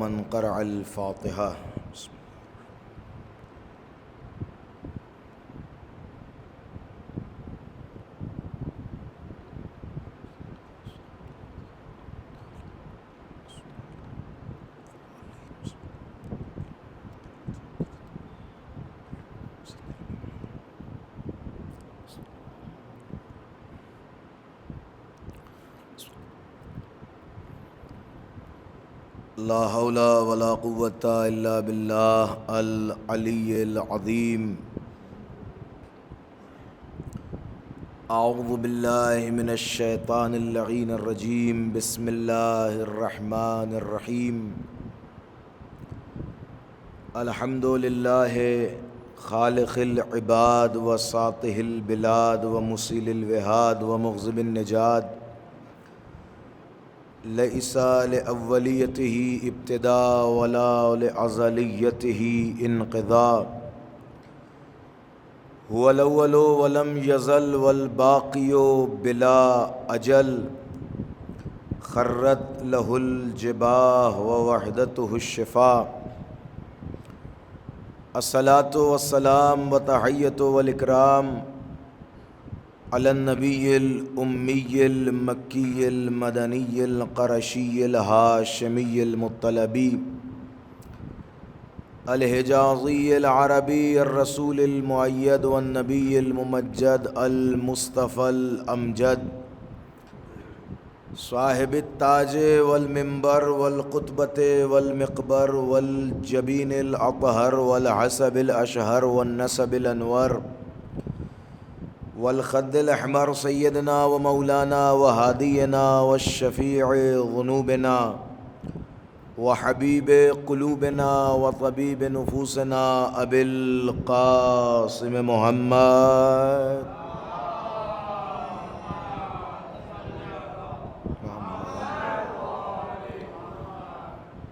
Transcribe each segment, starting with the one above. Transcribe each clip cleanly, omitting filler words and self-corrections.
من قرأ الفاتحة. لا حول ولا قوة إلا بالله العلي العظيم. أعوذ بالله من الشيطان اللعين الرجيم. بسم الله الرحمن الرحيم. الحمد لله خالق العباد وساطه البلاد ومسيل الوهاد ومغزب النجاد. ليس لأوليته ابتداء ولا لأزليته انقضاء. هو الأول ولم يزل والباقي بلا أجل. خرت له الجباه ووحدته الشفاء. الصلاة والسلام والتحية والإكرام على النبي الأمي المكي المدني القرشي الهاشمي المطلبي الحجازي العربي الرسول المؤيد والنبي الممجد المصطفى الأمجد صاحب التاج والمنبر والقطبة والمقبر والجبين الأطهر والحسب الأشهر والنسب الأنور والخد الأحمر سيدنا ومولانا وهادينا والشفيع ذنوبنا وحبيب قلوبنا وطبيب نفوسنا أبي القاسم محمد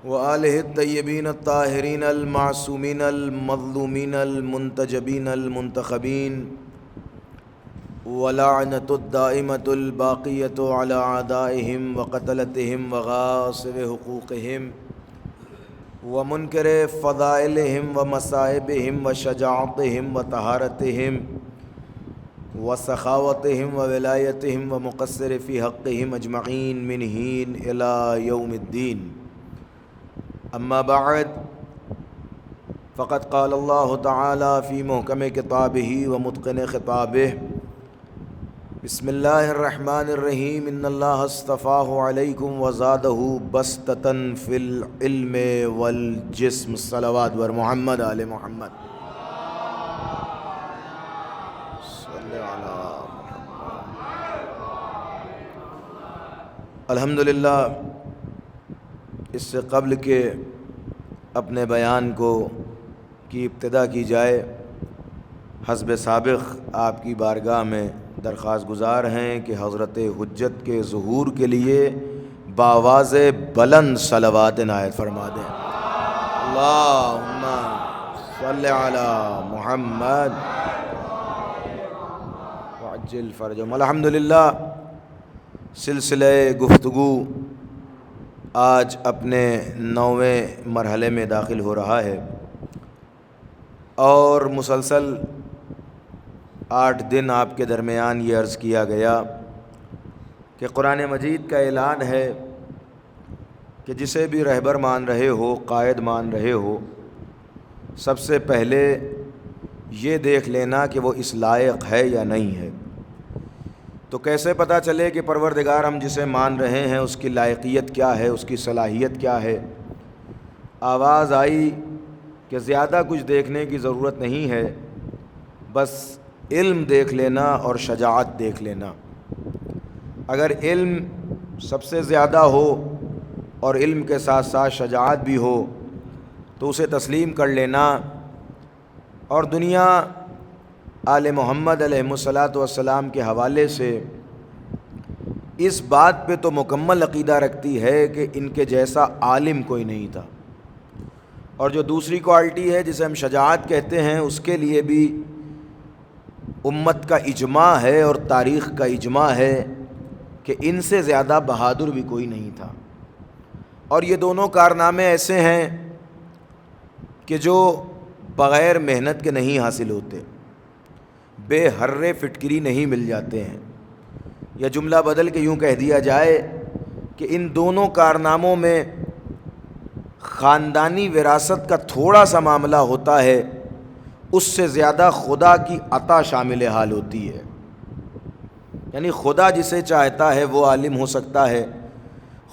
وآله الطيبين الطاهرين المعصومين المظلومين المنتجبين المنتخبين. ولعنة الدائمة الباقية على أعدائهم وقتلتهم وغاصب حقوقهم ومنكر فضائلهم ومصائبهم وشجاعتهم وطهارتهم وسخاوتهم وولايتهم ومقصر في حقهم أجمعين من حين إلى يوم الدين. أما بعد، فقد قال الله تعالى في محكم كتابه ومتقن خطابه: بسم الله الرحمن الرحيم. إن الله اصطفاه عليكم وزاده بسطة في العلم والجسم. الصلوات محمد آل محمد. صلی علی محمد. الحمدللہ، اس سے قبل کہ اپنے بیان کی ابتدا کی جائے، حسب سابق آپ کی بارگاہ میں درخواست گزار ہیں کہ حضرت حجت کے ظہور کے لیے بآواز بلند صلوات عنایت فرما دیں. اللہم صلی علی محمد وعجل فرجہم. الحمدللہ، سلسلہ گفتگو آج اپنے 9ویں مرحلے میں داخل ہو رہا ہے اور مسلسل 8 دن آپ کے درمیان یہ عرض کیا گیا کہ قرآن مجید کا اعلان ہے کہ جسے بھی رہبر مان رہے ہو، قائد مان رہے ہو، سب سے پہلے یہ دیکھ لینا کہ وہ اس لائق ہے یا نہیں ہے. تو کیسے پتہ چلے کہ پروردگار ہم جسے مان رہے ہیں اس کی لائقیت کیا ہے، اس کی صلاحیت کیا ہے؟ آواز آئی کہ زیادہ کچھ دیکھنے کی ضرورت نہیں ہے، بس علم دیکھ لینا اور شجاعت دیکھ لینا. اگر علم سب سے زیادہ ہو اور علم کے ساتھ ساتھ شجاعت بھی ہو تو اسے تسلیم کر لینا. اور دنیا آل محمد علیہ الصلاۃ والسلام کے حوالے سے اس بات پہ تو مکمل عقیدہ رکھتی ہے کہ ان کے جیسا عالم کوئی نہیں تھا. اور جو دوسری کوالٹی ہے جسے ہم شجاعت کہتے ہیں، اس کے لیے بھی امت کا اجماع ہے اور تاریخ کا اجماع ہے کہ ان سے زیادہ بہادر بھی کوئی نہیں تھا. اور یہ دونوں کارنامے ایسے ہیں کہ جو بغیر محنت کے نہیں حاصل ہوتے، بے حرے فٹکری نہیں مل جاتے ہیں. یا جملہ بدل کے یوں کہہ دیا جائے کہ ان دونوں کارناموں میں خاندانی وراثت کا تھوڑا سا معاملہ ہوتا ہے، اس سے زیادہ خدا کی عطا شامل حال ہوتی ہے. یعنی خدا جسے چاہتا ہے وہ عالم ہو سکتا ہے،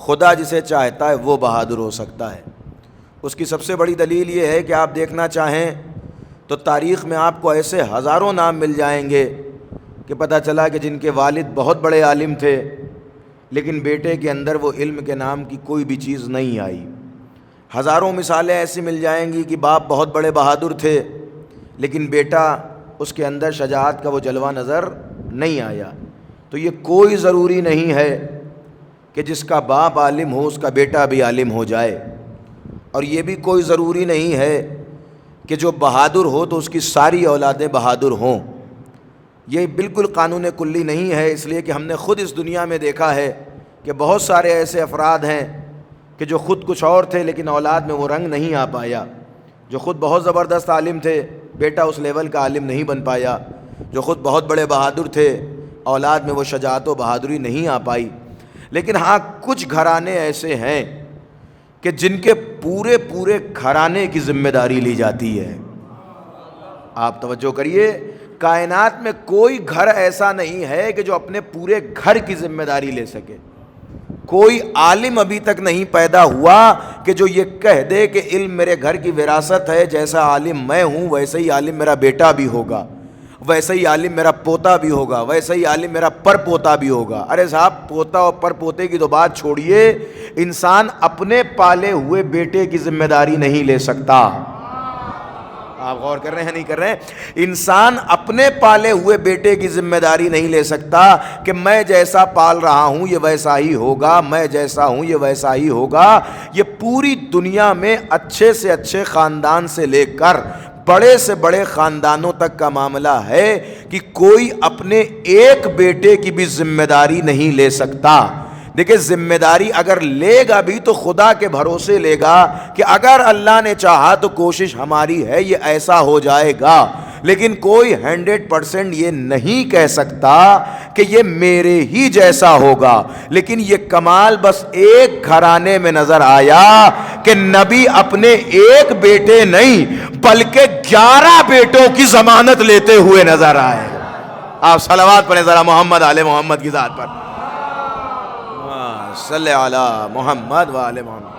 خدا جسے چاہتا ہے وہ بہادر ہو سکتا ہے. اس کی سب سے بڑی دلیل یہ ہے کہ آپ دیکھنا چاہیں تو تاریخ میں آپ کو ایسے ہزاروں نام مل جائیں گے کہ پتہ چلا کہ جن کے والد بہت بڑے عالم تھے لیکن بیٹے کے اندر وہ علم کے نام کی کوئی بھی چیز نہیں آئی. ہزاروں مثالیں ایسی مل جائیں گی کہ باپ بہت بڑے بہادر تھے لیکن بیٹا اس کے اندر شجاعت کا وہ جلوہ نظر نہیں آیا. تو یہ کوئی ضروری نہیں ہے کہ جس کا باپ عالم ہو اس کا بیٹا بھی عالم ہو جائے، اور یہ بھی کوئی ضروری نہیں ہے کہ جو بہادر ہو تو اس کی ساری اولادیں بہادر ہوں. یہ بالکل قانون کلی نہیں ہے، اس لیے کہ ہم نے خود اس دنیا میں دیکھا ہے کہ بہت سارے ایسے افراد ہیں کہ جو خود کچھ اور تھے لیکن اولاد میں وہ رنگ نہیں آ پایا. جو خود بہت زبردست عالم تھے بیٹا اس لیول کا عالم نہیں بن پایا. جو خود بہت بڑے بہادر تھے اولاد میں وہ شجاعت و بہادری نہیں آ پائی. لیکن ہاں کچھ گھرانے ایسے ہیں کہ جن کے پورے گھرانے کی ذمہ داری لی جاتی ہے. آپ توجہ کریے، کائنات میں کوئی گھر ایسا نہیں ہے کہ جو اپنے پورے گھر کی ذمہ داری لے سکے. کوئی عالم ابھی تک نہیں پیدا ہوا کہ جو یہ کہہ دے کہ علم میرے گھر کی وراثت ہے، جیسا عالم میں ہوں ویسے ہی عالم میرا بیٹا بھی ہوگا، ویسے ہی عالم میرا پوتا بھی ہوگا، ویسے ہی عالم میرا پر پوتا بھی ہوگا. ارے صاحب، پوتا اور پر پوتے کی تو بات چھوڑیے، انسان اپنے پالے ہوئے بیٹے کی ذمہ داری نہیں لے سکتا. آپ غور کر رہے ہیں نہیں کر رہے ہیں؟ انسان اپنے پالے ہوئے بیٹے کی ذمہ داری نہیں لے سکتا کہ میں جیسا پال رہا ہوں یہ ویسا ہی ہوگا، میں جیسا ہوں یہ ویسا ہی ہوگا. یہ پوری دنیا میں اچھے سے اچھے خاندان سے لے کر بڑے سے بڑے خاندانوں تک کا معاملہ ہے کہ کوئی اپنے ایک بیٹے کی بھی ذمہ داری نہیں لے سکتا. دیکھیں، ذمہ داری اگر لے گا بھی تو خدا کے بھروسے لے گا کہ اگر اللہ نے چاہا تو کوشش ہماری ہے یہ ایسا ہو جائے گا. لیکن کوئی 100% یہ نہیں کہہ سکتا کہ یہ میرے ہی جیسا ہوگا. لیکن یہ کمال بس ایک گھرانے میں نظر آیا کہ نبی اپنے ایک بیٹے نہیں بلکہ 11 بیٹوں کی ضمانت لیتے ہوئے نظر آئے. آپ صلوات پڑھیں ذرا محمد آل محمد کی ذات پر. صلی علی محمد و آل محمد.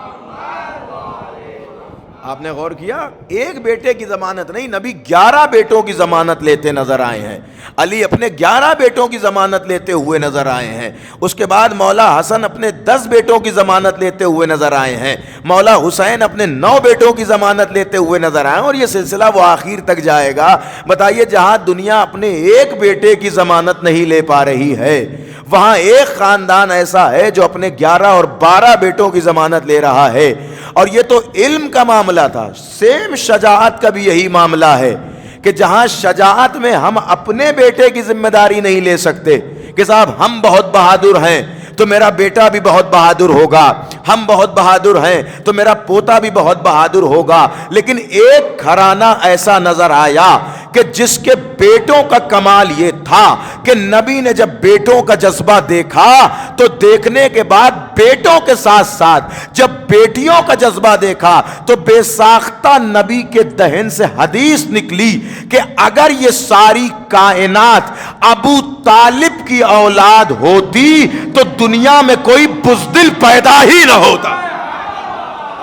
آپ نے غور کیا؟ ایک بیٹے کی ضمانت نہیں، نبی 11 بیٹوں کی ضمانت لیتے نظر آئے ہیں. علی اپنے 11 بیٹوں کی ضمانت لیتے ہوئے نظر آئے ہیں. اس کے بعد مولا حسن اپنے 10 بیٹوں کی ضمانت لیتے ہوئے نظر آئے ہیں. مولا حسین اپنے 9 بیٹوں کی ضمانت لیتے ہوئے نظر آئے ہیں. اور یہ سلسلہ وہ آخر تک جائے گا. بتائیے، جہاں دنیا اپنے ایک بیٹے کی ضمانت نہیں لے پا رہی ہے وہاں ایک خاندان ایسا ہے جو اپنے 11 اور 12 بیٹوں کی ضمانت لے رہا ہے. اور یہ تو علم کا معاملہ تھا. سیم شجاعت کا بھی یہی معاملہ ہے کہ جہاں شجاعت میں ہم اپنے بیٹے کی ذمہ داری نہیں لے سکتے کہ صاحب ہم بہت بہادر ہیں تو میرا بیٹا بھی بہت بہادر ہوگا، ہم بہت بہادر ہیں تو میرا پوتا بھی بہت بہادر ہوگا. لیکن ایک گھرانہ ایسا نظر آیا کہ جس کے بیٹوں کا کمال یہ تھا کہ نبی نے جب بیٹوں کا جذبہ دیکھا تو دیکھنے کے بعد بیٹوں کے ساتھ ساتھ جب بیٹیوں کا جذبہ دیکھا تو بے ساختہ نبی کے دہن سے حدیث نکلی کہ اگر یہ ساری کائنات ابو طالب کی اولاد ہوتی تو دنیا میں کوئی بزدل پیدا ہی نہ ہوتا.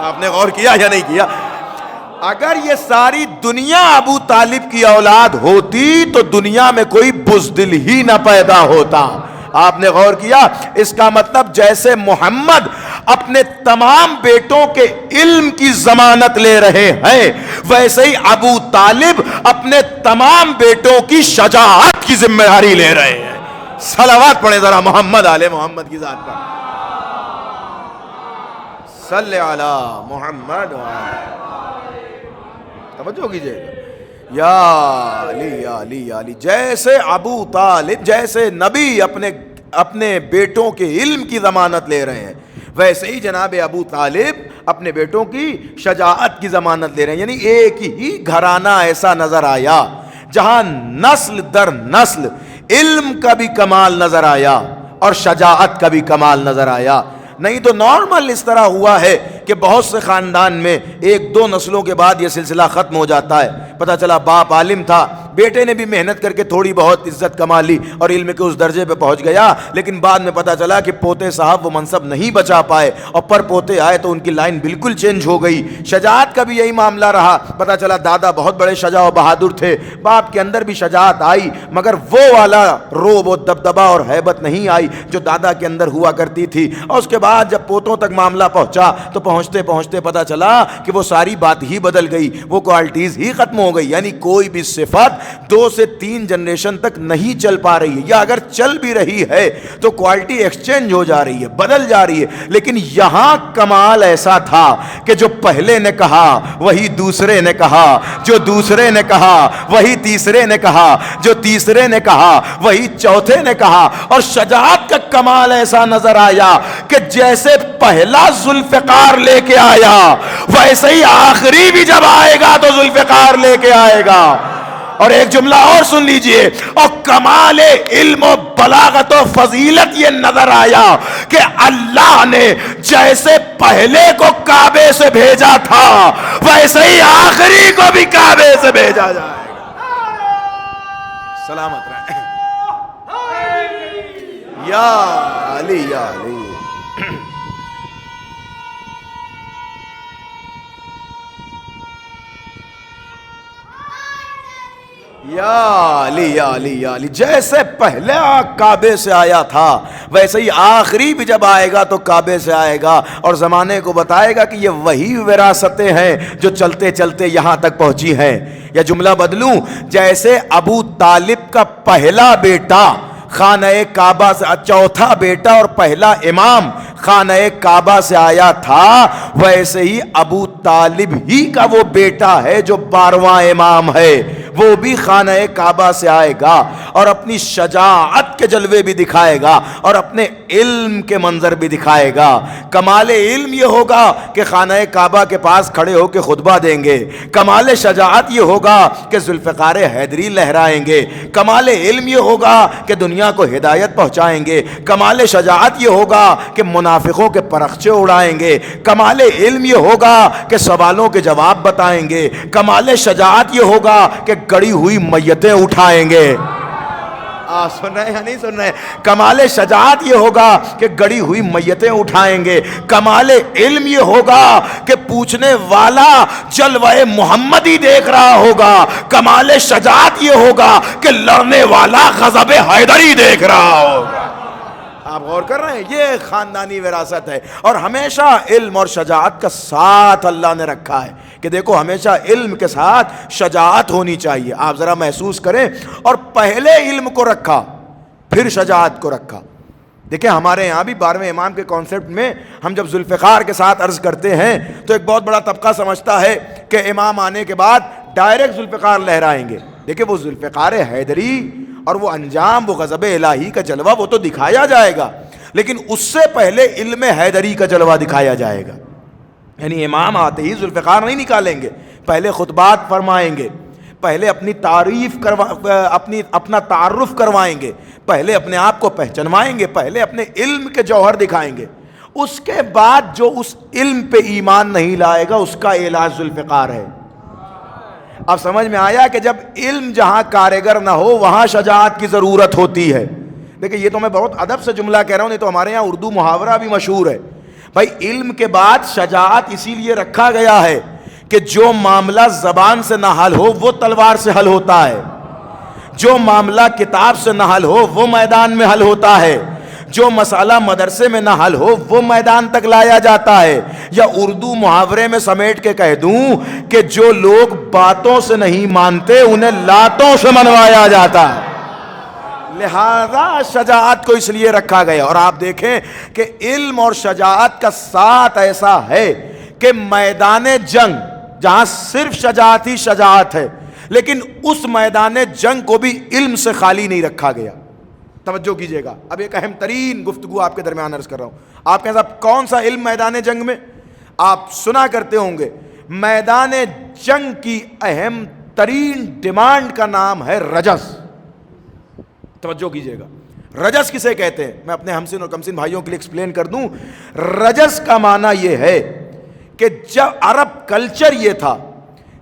آپ نے غور کیا یا نہیں کیا؟ اگر یہ ساری دنیا ابو طالب کی اولاد ہوتی تو دنیا میں کوئی بزدل ہی نہ پیدا ہوتا. آپ نے غور کیا؟ اس کا مطلب جیسے محمد اپنے تمام بیٹوں کے علم کی ضمانت لے رہے ہیں ویسے ہی ابو طالب اپنے تمام بیٹوں کی شجاعت کی ذمہ داری لے رہے ہیں. صلوات پڑھیں ذرا محمد آل محمد کی ذات پر. صلی علی محمد توجہ کیجئے گا. یا علی یا علی یا علی. جیسے ابو طالب، جیسے نبی اپنے بیٹوں کے علم کی ضمانت لے رہے ہیں ویسے ہی جناب ابو طالب اپنے بیٹوں کی شجاعت کی ضمانت لے رہے ہیں. یعنی ایک ہی گھرانہ ایسا نظر آیا جہاں نسل در نسل علم کا بھی کمال نظر آیا اور شجاعت کا بھی کمال نظر آیا. نہیں تو نارمل اس طرح ہوا ہے کہ بہت سے خاندان میں ایک دو نسلوں کے بعد یہ سلسلہ ختم ہو جاتا ہے. پتہ چلا باپ عالم تھا, بیٹے نے بھی محنت کر کے تھوڑی بہت عزت کما لی اور علم کے اس درجے پہ پہنچ گیا, لیکن بعد میں پتہ چلا کہ پوتے صاحب وہ منصب نہیں بچا پائے اور پر پوتے آئے تو ان کی لائن بالکل چینج ہو گئی. شجاعت کا بھی یہی معاملہ رہا. پتہ چلا دادا بہت بڑے شجاع و بہادر تھے, باپ کے اندر بھی شجاعت آئی مگر وہ والا روب و دبدبا اور ہیبت نہیں آئی جو دادا کے اندر ہوا کرتی تھی. اور اس کے بعد جب پوتوں تک معاملہ پہنچا تو پہنچتے پہنچتے پتہ چلا کہ وہ ساری بات ہی بدل گئی, وہ کوالٹیز ہی ختم ہو گئی. یعنی کوئی بھی صفت 2 سے 3 جنریشن تک نہیں چل پا رہی ہے, یا اگر چل بھی رہی ہے تو کوالٹی ایکسچینج ہو جا رہی ہے, بدل جا رہی ہے. لیکن یہاں کمال ایسا تھا کہ جو پہلے نے کہا وہی دوسرے نے کہا, جو دوسرے نے کہا وہی تیسرے نے کہا, جو تیسرے نے کہا وہی چوتھے نے کہا. اور شجاعت کا کمال ایسا نظر آیا کہ جیسے پہلا ذوالفقار لے کے آیا ویسے ہی آخری بھی جب آئے گا تو ذوالفقار لے کے آئے گا. اور ایک جملہ اور سن لیجئے, اور کمال علم و بلاغت و فضیلت یہ نظر آیا کہ اللہ نے جیسے پہلے کو کعبے سے بھیجا تھا ویسے ہی آخری کو بھی کعبے سے بھیجا جائے گا. سلامت رہے یا علی یا علی. یا علی یا علی یا علی. جیسے پہلے کعبے سے آیا تھا ویسے ہی آخری بھی جب آئے گا تو کعبے سے آئے گا اور زمانے کو بتائے گا کہ یہ وہی وراثتیں ہیں جو چلتے چلتے یہاں تک پہنچی ہیں. یا جملہ بدلوں, جیسے ابو طالب کا پہلا بیٹا خانہ کعبہ سے, چوتھا بیٹا اور پہلا امام خانہ کعبہ سے آیا تھا, ویسے ہی ابو طالب ہی کا وہ بیٹا ہے جو 12واں امام ہے, وہ بھی خانہ کعبہ سے آئے گا اور اپنی شجاعت کے جلوے بھی دکھائے گا اور اپنے علم کے منظر بھی دکھائے گا. کمال علم یہ ہوگا کہ خانہ کعبہ کے پاس کھڑے ہو کے خطبہ دیں گے. کمال شجاعت یہ ہوگا کہ ذوالفقار حیدری لہرائیں گے. کمال علم یہ ہوگا کہ دنیا کو ہدایت پہنچائیں گے. کمال شجاعت یہ ہوگا کہ منافقوں کے پرخچے اڑائیں گے. کمال علم یہ ہوگا کہ سوالوں کے جواب بتائیں گے. کمال شجاعت یہ ہوگا کہ گڑی ہوئی میتیں اٹھائیں گے. سن رہے ہیں یا نہیں سن رہے ہیں؟ کمال شجاعت یہ ہوگا کہ گڑی ہوئی میتیں اٹھائیں گے. کمال علم یہ ہوگا کہ پوچھنے والا جلوہ محمدی دیکھ رہا ہوگا. کمال شجاعت یہ ہوگا کہ لڑنے والا غضب حیدری دیکھ رہا ہوگا. آپ غور کر رہے ہیں؟ یہ خاندانی وراثت ہے اور ہمیشہ علم اور شجاعت کا ساتھ اللہ نے رکھا ہے کہ دیکھو ہمیشہ علم کے ساتھ شجاعت ہونی چاہیے. آپ ذرا محسوس کریں, اور پہلے علم کو رکھا پھر شجاعت کو رکھا. دیکھیں ہمارے یہاں بھی 12ویں امام کے کانسیپٹ میں ہم جب ذوالفقار کے ساتھ عرض کرتے ہیں تو ایک بہت بڑا طبقہ سمجھتا ہے کہ امام آنے کے بعد ڈائریکٹ ذوالفقار لہرائیں گے. دیکھیں وہ ذوالفقار حیدری اور وہ انجام, وہ غضب الہی کا جلوہ وہ تو دکھایا جائے گا, لیکن اس سے پہلے علم حیدری کا جلوہ دکھایا جائے گا. یعنی امام آتے ہی ذوالفقار نہیں نکالیں گے, پہلے خطبات فرمائیں گے, پہلے اپنی تعریف اپنا تعارف کروائیں گے, پہلے اپنے آپ کو پہچنوائیں گے, پہلے اپنے علم کے جوہر دکھائیں گے. اس کے بعد جو اس علم پہ ایمان نہیں لائے گا اس کا علاج ذوالفقار ہے. اب سمجھ میں آیا کہ جب علم جہاں کارگر نہ ہو وہاں شجاعت کی ضرورت ہوتی ہے. دیکھیں یہ تو میں بہت ادب سے جملہ کہہ رہا ہوں, نہیں تو ہمارے یہاں اردو محاورہ بھی مشہور ہے بھائی, علم کے بعد شجاعت اسی لیے رکھا گیا ہے کہ جو معاملہ زبان سے نہ حل ہو وہ تلوار سے حل ہوتا ہے, جو معاملہ کتاب سے نہ حل ہو وہ میدان میں حل ہوتا ہے, جو مسئلہ مدرسے میں نہ حل ہو وہ میدان تک لایا جاتا ہے. یا اردو محاورے میں سمیٹ کے کہہ دوں کہ جو لوگ باتوں سے نہیں مانتے انہیں لاتوں سے منوایا جاتا ہے. لہذا شجاعت کو اس لیے رکھا گیا. اور آپ دیکھیں کہ علم اور شجاعت کا ساتھ ایسا ہے کہ میدان جنگ جہاں صرف شجاعت ہی شجاعت ہے, لیکن اس میدان جنگ کو بھی علم سے خالی نہیں رکھا گیا. توجہ کیجیے گا، اب ایک اہم ترین گفتگو آپ کے درمیان عرض کر رہا ہوں. آپ کہیں صاحب کون سا علم میدان جنگ میں؟ آپ سنا کرتے ہوں گے میدان جنگ کی اہم ترین ڈیمانڈ کا نام ہے رجز. توجہ کیجیے گا، رجز کسے کہتے ہیں؟ میں اپنے ہمسن اور کمسن بھائیوں کے لیے ایکسپلین کر دوں. رجز کا معنی یہ ہے کہ جب عرب کلچر یہ تھا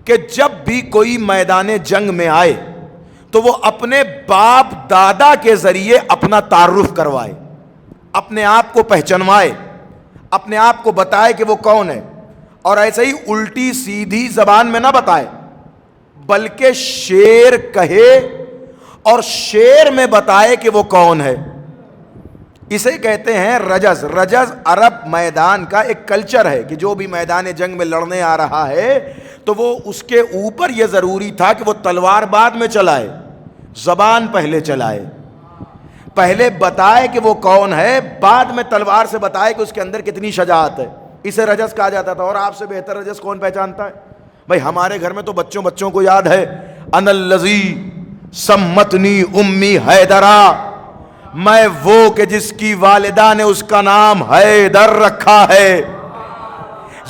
کہ جب بھی کوئی میدان جنگ میں آئے تو وہ اپنے باپ دادا کے ذریعے اپنا تعارف کروائے، اپنے آپ کو پہچنوائے، اپنے آپ کو بتائے کہ وہ کون ہے. اور ایسے ہی الٹی سیدھی زبان میں نہ بتائے، بلکہ شعر کہے اور شعر میں بتائے کہ وہ کون ہے. اسے کہتے ہیں رجز. رجز عرب میدان کا ایک کلچر ہے کہ جو بھی میدان جنگ میں لڑنے آ رہا ہے تو وہ اس کے اوپر یہ ضروری تھا کہ وہ تلوار بعد میں چلائے، زبان پہلے چلائے، پہلے بتائے کہ وہ کون ہے، بعد میں تلوار سے بتائے کہ اس کے اندر کتنی شجاعت ہے. اسے رجز کہا جاتا تھا. اور آپ سے بہتر رجز کون پہچانتا ہے؟ بھائی ہمارے گھر میں تو بچوں کو یاد ہے، انا الذی سمتنی امی حیدرا، میں وہ کہ جس کی والدہ نے اس کا نام حیدر رکھا ہے.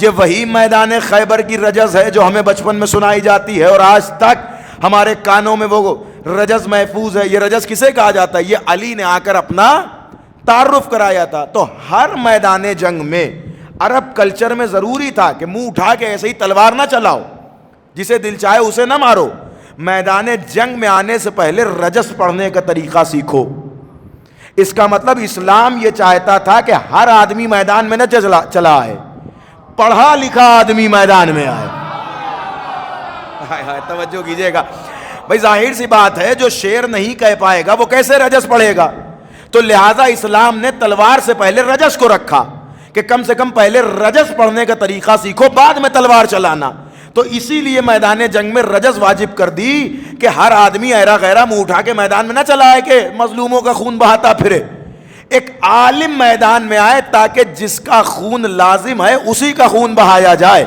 یہ وہی میدان خیبر کی رجز ہے جو ہمیں بچپن میں سنائی جاتی ہے اور آج تک ہمارے کانوں میں وہ رجز محفوظ ہے. یہ رجز کسے کہا جاتا ہے؟ یہ علی نے آ کر اپنا تعارف کرایا تھا. تو ہر میدان جنگ میں عرب کلچر میں ضروری تھا کہ منہ اٹھا کے ایسے ہی تلوار نہ چلاؤ، جسے دل چاہے اسے نہ مارو. میدان جنگ میں آنے سے پہلے رجز پڑھنے کا طریقہ سیکھو. اس کا مطلب اسلام یہ چاہتا تھا کہ ہر آدمی میدان میں نہ چلا آئے، پڑھا لکھا آدمی میدان میں آئے. توجہ کیجیے گا بھائی، ظاہر سی بات ہے جو شعر نہیں کہہ پائے گا وہ کیسے رجز پڑھے گا؟ تو لہٰذا اسلام نے تلوار سے پہلے رجز کو رکھا کہ کم سے کم پہلے رجز پڑھنے کا طریقہ سیکھو، بعد میں تلوار چلانا. تو اسی لیے میدان جنگ میں رجز واجب کر دی کہ ہر آدمی ایرا غیرہ منہ اٹھا کے میدان میں نہ چلائے کہ مظلوموں کا خون بہاتا پھرے. ایک عالم میدان میں آئے تاکہ جس کا خون لازم ہے اسی کا خون بہایا جائے،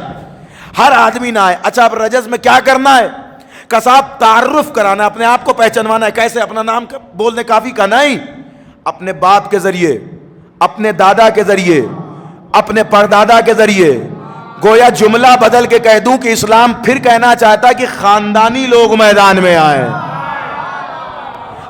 ہر آدمی نہ آئے. اچھا اب رجز میں کیا کرنا ہے؟ صاحب تعارف کرانا، اپنے آپ کو پہچانوانا ہے. کیسے؟ اپنا نام بولنے کافی کا نہیں، اپنے باپ کے ذریعے، اپنے دادا کے ذریعے، اپنے پردادا کے ذریعے. گویا جملہ بدل کے کہہ دوں کہ اسلام پھر کہنا چاہتا کہ خاندانی لوگ میدان میں آئیں.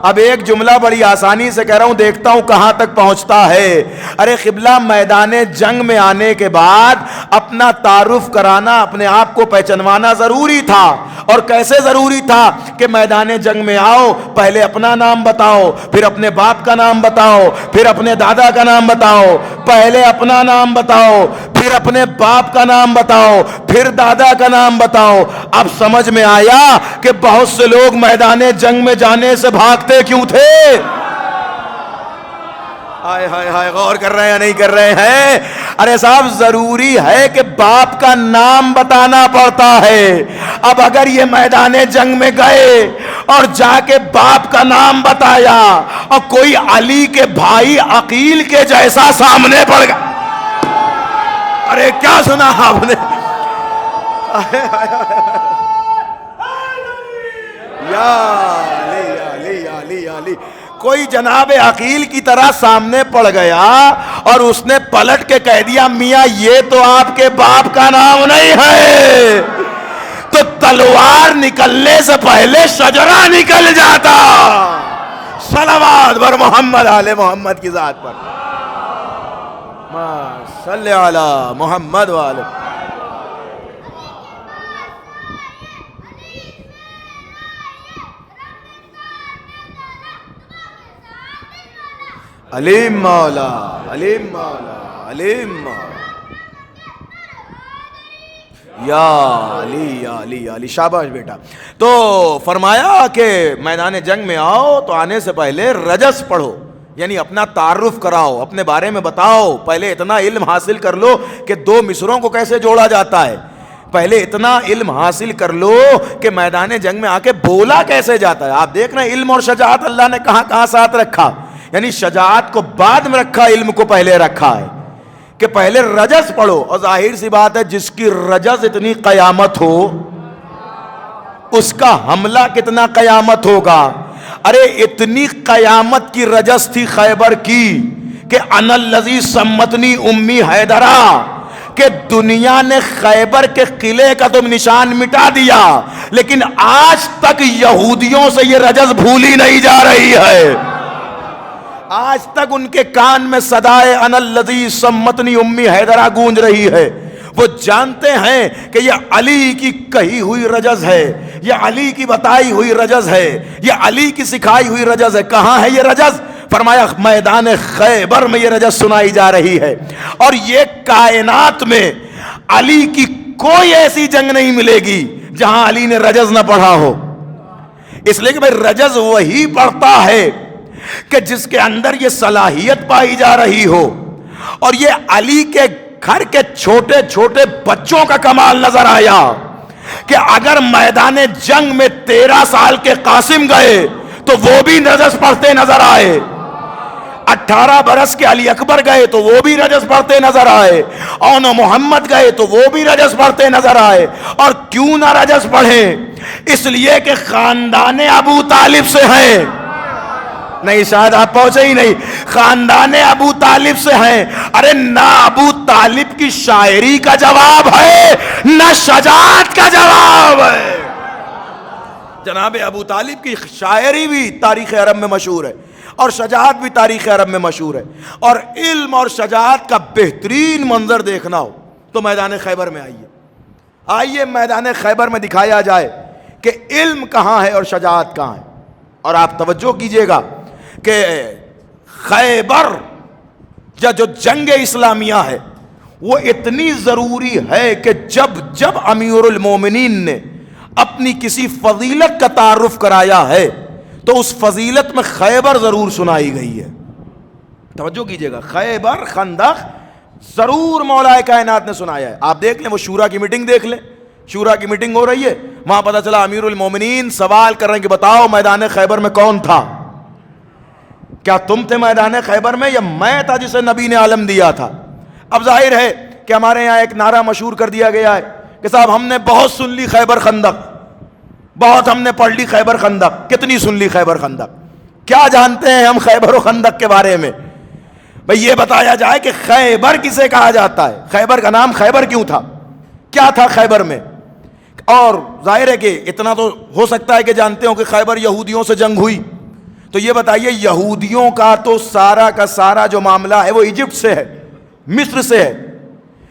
اب ایک جملہ بڑی آسانی سے کہہ رہا ہوں، دیکھتا ہوں کہاں تک پہنچتا ہے. ارے قبلہ، میدان جنگ میں آنے کے بعد اپنا تعارف کرانا، اپنے آپ کو پہچانوانا ضروری تھا. اور کیسے ضروری تھا؟ کہ میدان جنگ میں آؤ، پہلے اپنا نام بتاؤ، پھر اپنے باپ کا نام بتاؤ، پھر اپنے دادا کا نام بتاؤ. پہلے اپنا نام بتاؤ، پھر اپنے باپ کا نام بتاؤ، پھر دادا کا نام بتاؤ. اب سمجھ میں آیا کہ بہت سے لوگ میدان جنگ میں جانے سے بھاگتے کیوں تھے؟ ہائے ہائے ہائے، غور کر رہے ہیں یا نہیں کر رہے ہیں؟ ارے صاحب ضروری ہے کہ باپ کا نام بتانا پڑتا ہے. اب اگر یہ میدان جنگ میں گئے اور جا کے باپ کا نام بتایا اور کوئی علی کے بھائی عقیل کے جیسا سامنے پڑ گیا، ارے کیا سنا آپ نے؟ یا علی، کوئی جناب عقیل کی طرح سامنے پڑ گیا اور اس نے پلٹ کے کہہ دیا میاں یہ تو آپ کے باپ کا نام نہیں ہے، تو تلوار نکلنے سے پہلے شجرہ نکل جاتا. صلوات بر محمد آل محمد کی ذات پر، صلی علی محمد والے. علیم مولا، علیم مولا، علیم مولا. یا علی، یا علی، یا علی، شاباش بیٹا. تو فرمایا کہ میدان جنگ میں آؤ تو آنے سے پہلے رجز پڑھو، یعنی اپنا تعارف کراؤ، اپنے بارے میں بتاؤ. پہلے اتنا علم حاصل کر لو کہ دو مصروں کو کیسے جوڑا جاتا ہے. پہلے اتنا علم حاصل کر لو کہ میدان جنگ میں آ کے بولا کیسے جاتا ہے. آپ دیکھ رہے ہیں علم اور شجاعت اللہ نے کہاں کہاں ساتھ رکھا. یعنی شجاعت کو بعد میں رکھا، علم کو پہلے رکھا ہے کہ پہلے رجز پڑھو. اور ظاہر سی بات ہے جس کی رجز اتنی قیامت ہو اس کا حملہ کتنا قیامت ہوگا. ارے اتنی قیامت کی رجس تھی خیبر کی کہ انا الذی سمتنی امی حیدرا، کہ دنیا نے خیبر کے قلعے کا تم نشان مٹا دیا، لیکن آج تک یہودیوں سے یہ رجز بھولی نہیں جا رہی ہے۔ آج تک ان کے کان میں صدائے انا الذی سمتنی امی حیدرا گونج رہی ہے۔ وہ جانتے ہیں کہ یہ علی کی کہی ہوئی رجز ہے، یہ علی کی بتائی ہوئی رجز ہے، یہ علی کی سکھائی ہوئی رجز ہے۔ کہاں ہے یہ رجز؟ فرمایا میدان خیبر میں یہ رجز سنائی جا رہی ہے۔ اور یہ کائنات میں علی کی کوئی ایسی جنگ نہیں ملے گی جہاں علی نے رجز نہ پڑھا ہو۔ اس لیے کہ بھئی رجز وہی پڑھتا ہے کہ جس کے اندر یہ صلاحیت پائی جا رہی ہو، اور یہ علی کے گھر کے چھوٹے چھوٹے بچوں کا کمال نظر آیا کہ اگر میدان جنگ میں 13 سال کے قاسم گئے تو وہ بھی رجز پڑھتے نظر آئے، 18 برس کے علی اکبر گئے تو وہ بھی رجز پڑھتے نظر آئے، اون محمد گئے تو وہ بھی رجز پڑھتے نظر آئے۔ اور کیوں نہ رجز پڑھیں؟ اس لیے کہ خاندان ابو طالب سے ہیں۔ نہیں، شاید آپ پہنچے ہی نہیں، خاندان ابو طالب سے ہیں۔ ارے نہ ابو طالب کی شاعری کا جواب ہے، نہ شجاعت کا جواب ہے۔ جناب ابو طالب کی شاعری بھی تاریخ عرب میں مشہور ہے، اور شجاعت بھی تاریخ عرب میں مشہور ہے۔ اور علم اور شجاعت کا بہترین منظر دیکھنا ہو تو میدان خیبر میں آئیے میدان خیبر میں دکھایا جائے کہ علم کہاں ہے اور شجاعت کہاں ہے۔ اور آپ توجہ کیجئے گا کہ خیبر یا جو جنگ اسلامیہ ہے وہ اتنی ضروری ہے کہ جب امیر المومنین نے اپنی کسی فضیلت کا تعارف کرایا ہے تو اس فضیلت میں خیبر ضرور سنائی گئی ہے۔ توجہ کیجئے گا، خیبر، خندق ضرور مولا کائنات نے سنایا ہے۔ آپ دیکھ لیں، وہ شورا کی میٹنگ دیکھ لیں، شورا کی میٹنگ ہو رہی ہے، وہاں پتہ چلا امیر المومنین سوال کر رہے ہیں کہ بتاؤ میدان خیبر میں کون تھا؟ کیا تم تھے میدان خیبر میں یا میں تھا جسے نبی نے عالم دیا تھا؟ اب ظاہر ہے کہ ہمارے یہاں ایک نعرہ مشہور کر دیا گیا ہے کہ صاحب ہم نے بہت سن لی خیبر خندق، بہت ہم نے پڑھ لی خیبر خندق۔ کتنی سن لی خیبر خندق؟ کیا جانتے ہیں ہم خیبر و خندق کے بارے میں؟ بھئی یہ بتایا جائے کہ خیبر کسے کہا جاتا ہے، خیبر کا نام خیبر کیوں تھا، کیا تھا خیبر میں؟ اور ظاہر ہے کہ اتنا تو ہو سکتا ہے کہ جانتے ہو کہ خیبر یہودیوں سے جنگ ہوئی، تو یہ بتائیے یہودیوں کا تو سارا کا سارا جو معاملہ ہے وہ ایجپٹ سے ہے، مصر سے ہے،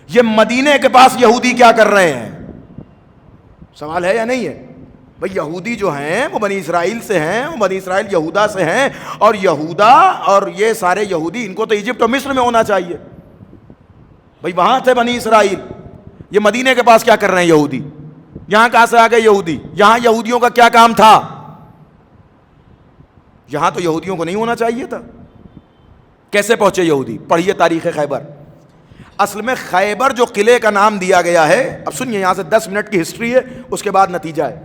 یہ مدینے کے پاس یہودی کیا کر رہے ہیں؟ سوال ہے یا نہیں ہے؟ بھئی یہودی جو ہیں وہ بنی اسرائیل سے ہیں، وہ بنی اسرائیل یہودا سے ہیں، اور یہودا اور یہ سارے یہودی ان کو تو ایجپٹ اور مصر میں ہونا چاہیے، بھئی وہاں تھے بنی اسرائیل، یہ مدینے کے پاس کیا کر رہے ہیں یہودی؟ یہاں کہاں سے آ گئے یہودی؟ یہاں یہودیوں کا کیا کام تھا؟ یہاں تو یہودیوں کو نہیں ہونا چاہیے تھا۔ کیسے پہنچے یہودی؟ پڑھیے تاریخ خیبر۔ اصل میں خیبر جو قلعے کا نام دیا گیا ہے، اب سنیے یہاں سے 10 منٹ کی ہسٹری ہے، اس کے بعد نتیجہ ہے۔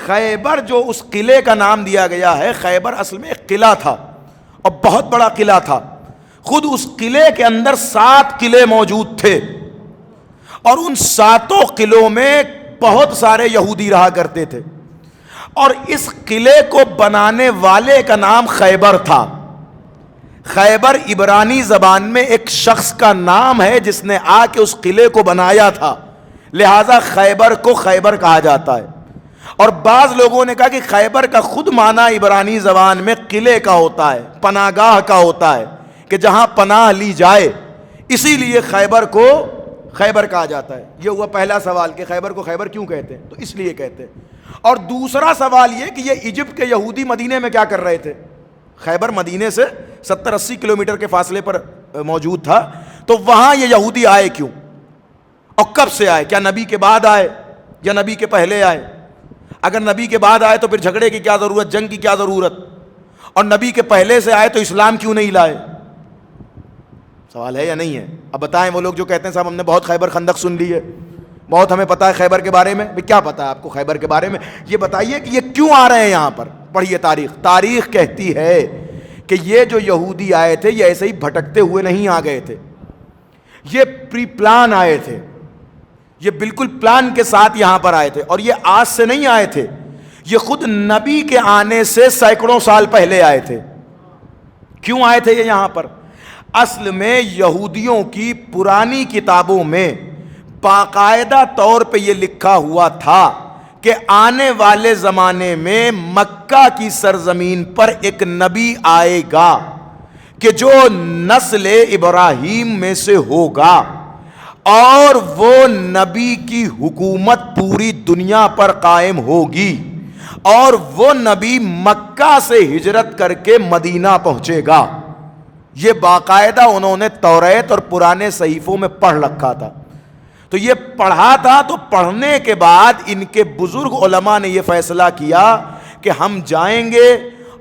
خیبر جو اس قلعے کا نام دیا گیا ہے، خیبر اصل میں ایک قلعہ تھا اور بہت بڑا قلعہ تھا۔ خود اس قلعے کے اندر 7 قلعے موجود تھے، اور ان 7 قلعوں میں بہت سارے یہودی رہا کرتے تھے، اور اس قلعے کو بنانے والے کا نام خیبر تھا۔ خیبر عبرانی زبان میں ایک شخص کا نام ہے جس نے آ کے اس قلعے کو بنایا تھا، لہذا خیبر کو خیبر کہا جاتا ہے۔ اور بعض لوگوں نے کہا کہ خیبر کا خود معنی عبرانی زبان میں قلعے کا ہوتا ہے، پناہ گاہ کا ہوتا ہے، کہ جہاں پناہ لی جائے، اسی لیے خیبر کو خیبر کہا جاتا ہے۔ یہ ہوا پہلا سوال کہ خیبر کو خیبر کیوں کہتے ہیں؟ تو اس لیے کہتے ہیں۔ اور دوسرا سوال یہ کہ یہ ایجپٹ کے یہودی مدینے میں کیا کر رہے تھے؟ خیبر مدینے سے 70-80 کلومیٹر کے فاصلے پر موجود تھا، تو وہاں یہ یہودی آئے کیوں اور کب سے آئے؟ کیا نبی کے بعد آئے یا نبی کے پہلے آئے؟ اگر نبی کے بعد آئے تو پھر جھگڑے کی کیا ضرورت، جنگ کی کیا ضرورت؟ اور نبی کے پہلے سے آئے تو اسلام کیوں نہیں لائے؟ سوال ہے یا نہیں ہے؟ اب بتائیں وہ لوگ جو کہتے ہیں صاحب ہم نے بہت خیبر خندق سن لی ہے، بہت ہمیں پتا ہے خیبر کے بارے میں۔ کیا پتا ہے آپ کو خیبر کے بارے میں؟ یہ بتائیے کہ یہ کیوں آ رہے ہیں یہاں پر۔ پڑھیے تاریخ۔ تاریخ کہتی ہے کہ یہ جو یہودی آئے تھے یہ ایسے ہی بھٹکتے ہوئے نہیں آ گئے تھے، یہ پری پلان آئے تھے، یہ بالکل پلان کے ساتھ یہاں پر آئے تھے، اور یہ آج سے نہیں آئے تھے، یہ خود نبی کے آنے سے سینکڑوں سال پہلے آئے تھے. کیوں آئے تھے یہ یہاں پر؟ اصل میں یہودیوں کی پرانی کتابوں میں باقاعدہ طور پہ یہ لکھا ہوا تھا کہ آنے والے زمانے میں مکہ کی سرزمین پر ایک نبی آئے گا کہ جو نسل ابراہیم میں سے ہوگا، اور وہ نبی کی حکومت پوری دنیا پر قائم ہوگی، اور وہ نبی مکہ سے ہجرت کر کے مدینہ پہنچے گا. یہ باقاعدہ انہوں نے توریت اور پرانے صحیفوں میں پڑھ رکھا تھا. تو یہ پڑھا تھا، تو پڑھنے کے بعد ان کے بزرگ علماء نے یہ فیصلہ کیا کہ ہم جائیں گے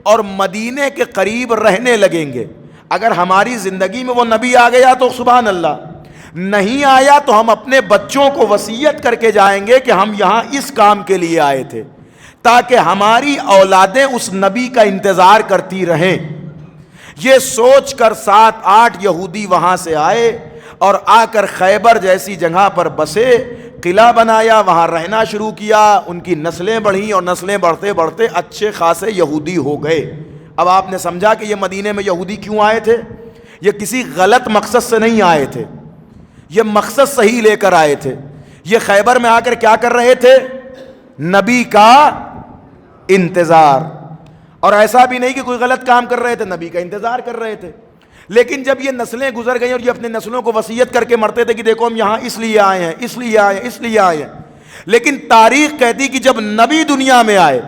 اور مدینے کے قریب رہنے لگیں گے. اگر ہماری زندگی میں وہ نبی آ گیا تو سبحان اللہ، نہیں آیا تو ہم اپنے بچوں کو وصیت کر کے جائیں گے کہ ہم یہاں اس کام کے لیے آئے تھے، تاکہ ہماری اولادیں اس نبی کا انتظار کرتی رہیں. یہ سوچ کر 7-8 یہودی وہاں سے آئے اور آ کر خیبر جیسی جگہ پر بسے، قلعہ بنایا، وہاں رہنا شروع کیا. ان کی نسلیں بڑھیں اور نسلیں بڑھتے بڑھتے اچھے خاصے یہودی ہو گئے. اب آپ نے سمجھا کہ یہ مدینے میں یہودی کیوں آئے تھے؟ یہ کسی غلط مقصد سے نہیں آئے تھے، یہ مقصد صحیح لے کر آئے تھے. یہ خیبر میں آ کر کیا کر رہے تھے؟ نبی کا انتظار. اور ایسا بھی نہیں کہ کوئی غلط کام کر رہے تھے، نبی کا انتظار کر رہے تھے. لیکن جب یہ نسلیں گزر گئیں اور یہ اپنے نسلوں کو وصیت کر کے مرتے تھے کہ دیکھو ہم یہاں اس لیے آئے ہیں، اس لیے آئے ہیں، اس لیے آئے ہیں. لیکن تاریخ کہتی کہ جب نبی دنیا میں آئے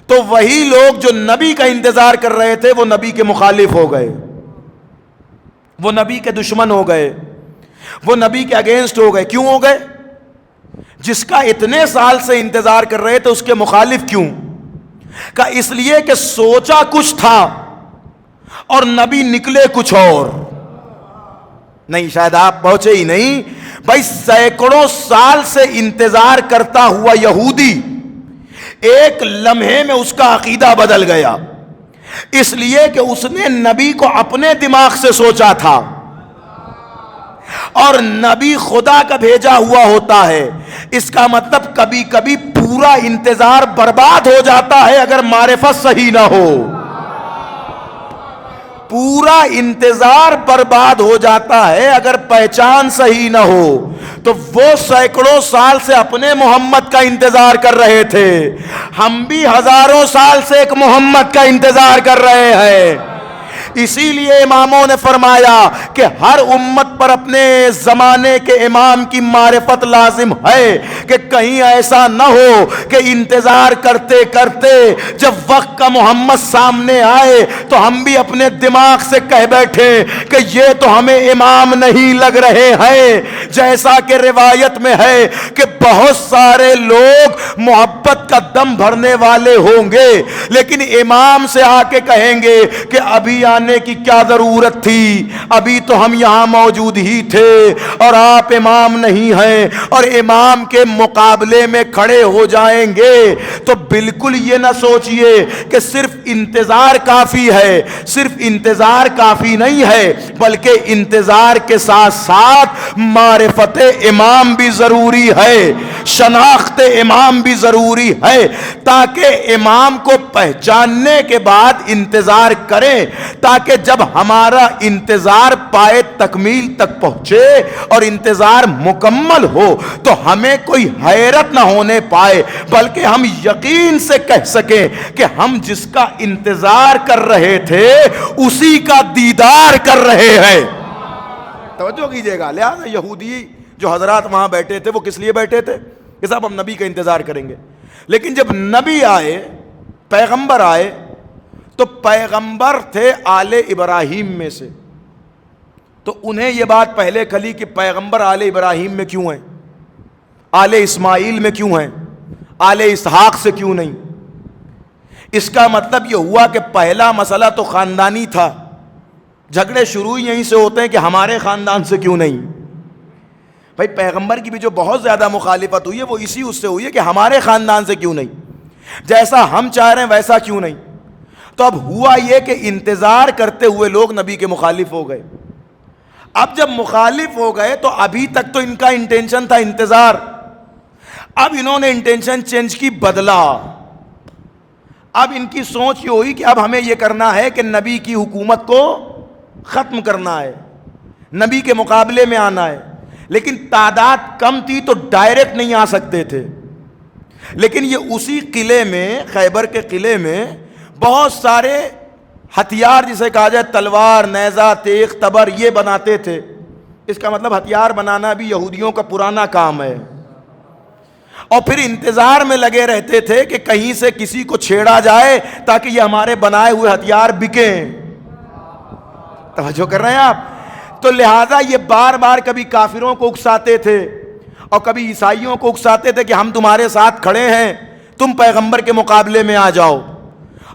تو وہی لوگ جو نبی کا انتظار کر رہے تھے وہ نبی کے مخالف ہو گئے، وہ نبی کے دشمن ہو گئے، وہ نبی کے اگینسٹ ہو گئے. کیوں ہو گئے؟ جس کا اتنے سال سے انتظار کر رہے تھے اس کے مخالف کیوں؟ کہ اس لیے کہ سوچا کچھ تھا اور نبی نکلے کچھ اور. نہیں، شاید آپ پہنچے ہی نہیں. بھائی سینکڑوں سال سے انتظار کرتا ہوا یہودی ایک لمحے میں اس کا عقیدہ بدل گیا، اس لیے کہ اس نے نبی کو اپنے دماغ سے سوچا تھا، اور نبی خدا کا بھیجا ہوا ہوتا ہے. اس کا مطلب کبھی کبھی پورا انتظار برباد ہو جاتا ہے اگر معرفت صحیح نہ ہو. پورا انتظار برباد ہو جاتا ہے اگر پہچان صحیح نہ ہو. تو وہ سینکڑوں سال سے اپنے محمد کا انتظار کر رہے تھے، ہم بھی ہزاروں سال سے ایک محمد کا انتظار کر رہے ہیں. اسی لیے اماموں نے فرمایا کہ ہر امت پر اپنے زمانے کے امام کی معرفت لازم ہے کہ کہیں ایسا نہ ہو کہ انتظار کرتے کرتے جب وقت کا محمد سامنے آئے تو ہم بھی اپنے دماغ سے کہہ بیٹھے کہ یہ تو ہمیں امام نہیں لگ رہے ہیں. جیسا کہ روایت میں ہے کہ بہت سارے لوگ محبت کا دم بھرنے والے ہوں گے لیکن امام سے آ کے کہیں گے کہ ابھی آنے کی کیا ضرورت تھی، ابھی تو ہم یہاں موجود ہی تھے اور آپ امام نہیں ہیں، اور امام کے مقابلے میں کھڑے ہو جائیں گے. تو بالکل یہ نہ سوچئے کہ صرف انتظار کافی ہے، صرف انتظار کافی نہیں ہے بلکہ انتظار کے ساتھ ساتھ معرفت امام بھی ضروری ہے، شناخت امام بھی ضروری ہے، تاکہ امام کو پہچاننے کے بعد انتظار کریں، تاکہ جب ہمارا انتظار پائے تکمیل تک پہنچے اور انتظار مکمل ہو تو ہمیں کوئی حیرت نہ ہونے پائے بلکہ ہم یقین سے کہہ سکیں کہ ہم جس کا انتظار کر رہے تھے اسی کا دیدار کر رہے ہیں. توجہ کیجئے گا. لہذا یہودی جو حضرات وہاں بیٹھے تھے وہ کس لیے بیٹھے تھے کہ صاحب ہم نبی کا انتظار کریں گے. لیکن جب نبی آئے، پیغمبر آئے، تو پیغمبر تھے آل ابراہیم میں سے، تو انہیں یہ بات پہلے کھلی کہ پیغمبر آل ابراہیم میں کیوں ہیں، آل اسماعیل میں کیوں ہیں، آل اسحاق سے کیوں نہیں. اس کا مطلب یہ ہوا کہ پہلا مسئلہ تو خاندانی تھا، جھگڑے شروع یہیں سے ہوتے ہیں کہ ہمارے خاندان سے کیوں نہیں. بھائی پیغمبر کی بھی جو بہت زیادہ مخالفت ہوئی ہے وہ اسی اس سے ہوئی ہے کہ ہمارے خاندان سے کیوں نہیں، جیسا ہم چاہ رہے ہیں ویسا کیوں نہیں. تو اب ہوا یہ کہ انتظار کرتے ہوئے لوگ نبی کے مخالف ہو گئے. اب جب مخالف ہو گئے تو ابھی تک تو ان کا انٹینشن تھا انتظار، اب انہوں نے انٹینشن چینج کی، بدلا. اب ان کی سوچ یہ ہوئی کہ اب ہمیں یہ کرنا ہے کہ نبی کی حکومت کو ختم کرنا ہے، نبی کے مقابلے میں آنا ہے. لیکن تعداد کم تھی تو ڈائریکٹ نہیں آ سکتے تھے. لیکن یہ اسی قلعے میں، خیبر کے قلعے میں بہت سارے ہتھیار، جسے کہا جائے تلوار، نیزہ، تیغ، تبر، یہ بناتے تھے. اس کا مطلب ہتھیار بنانا بھی یہودیوں کا پرانا کام ہے. اور پھر انتظار میں لگے رہتے تھے کہ کہیں سے کسی کو چھیڑا جائے تاکہ یہ ہمارے بنائے ہوئے ہتھیار بکیں. توجہ کر رہے ہیں آپ؟ تو لہٰذا یہ بار بار کبھی کافروں کو اکساتے تھے اور کبھی عیسائیوں کو اکساتے تھے کہ ہم تمہارے ساتھ کھڑے ہیں، تم پیغمبر کے مقابلے میں آ جاؤ.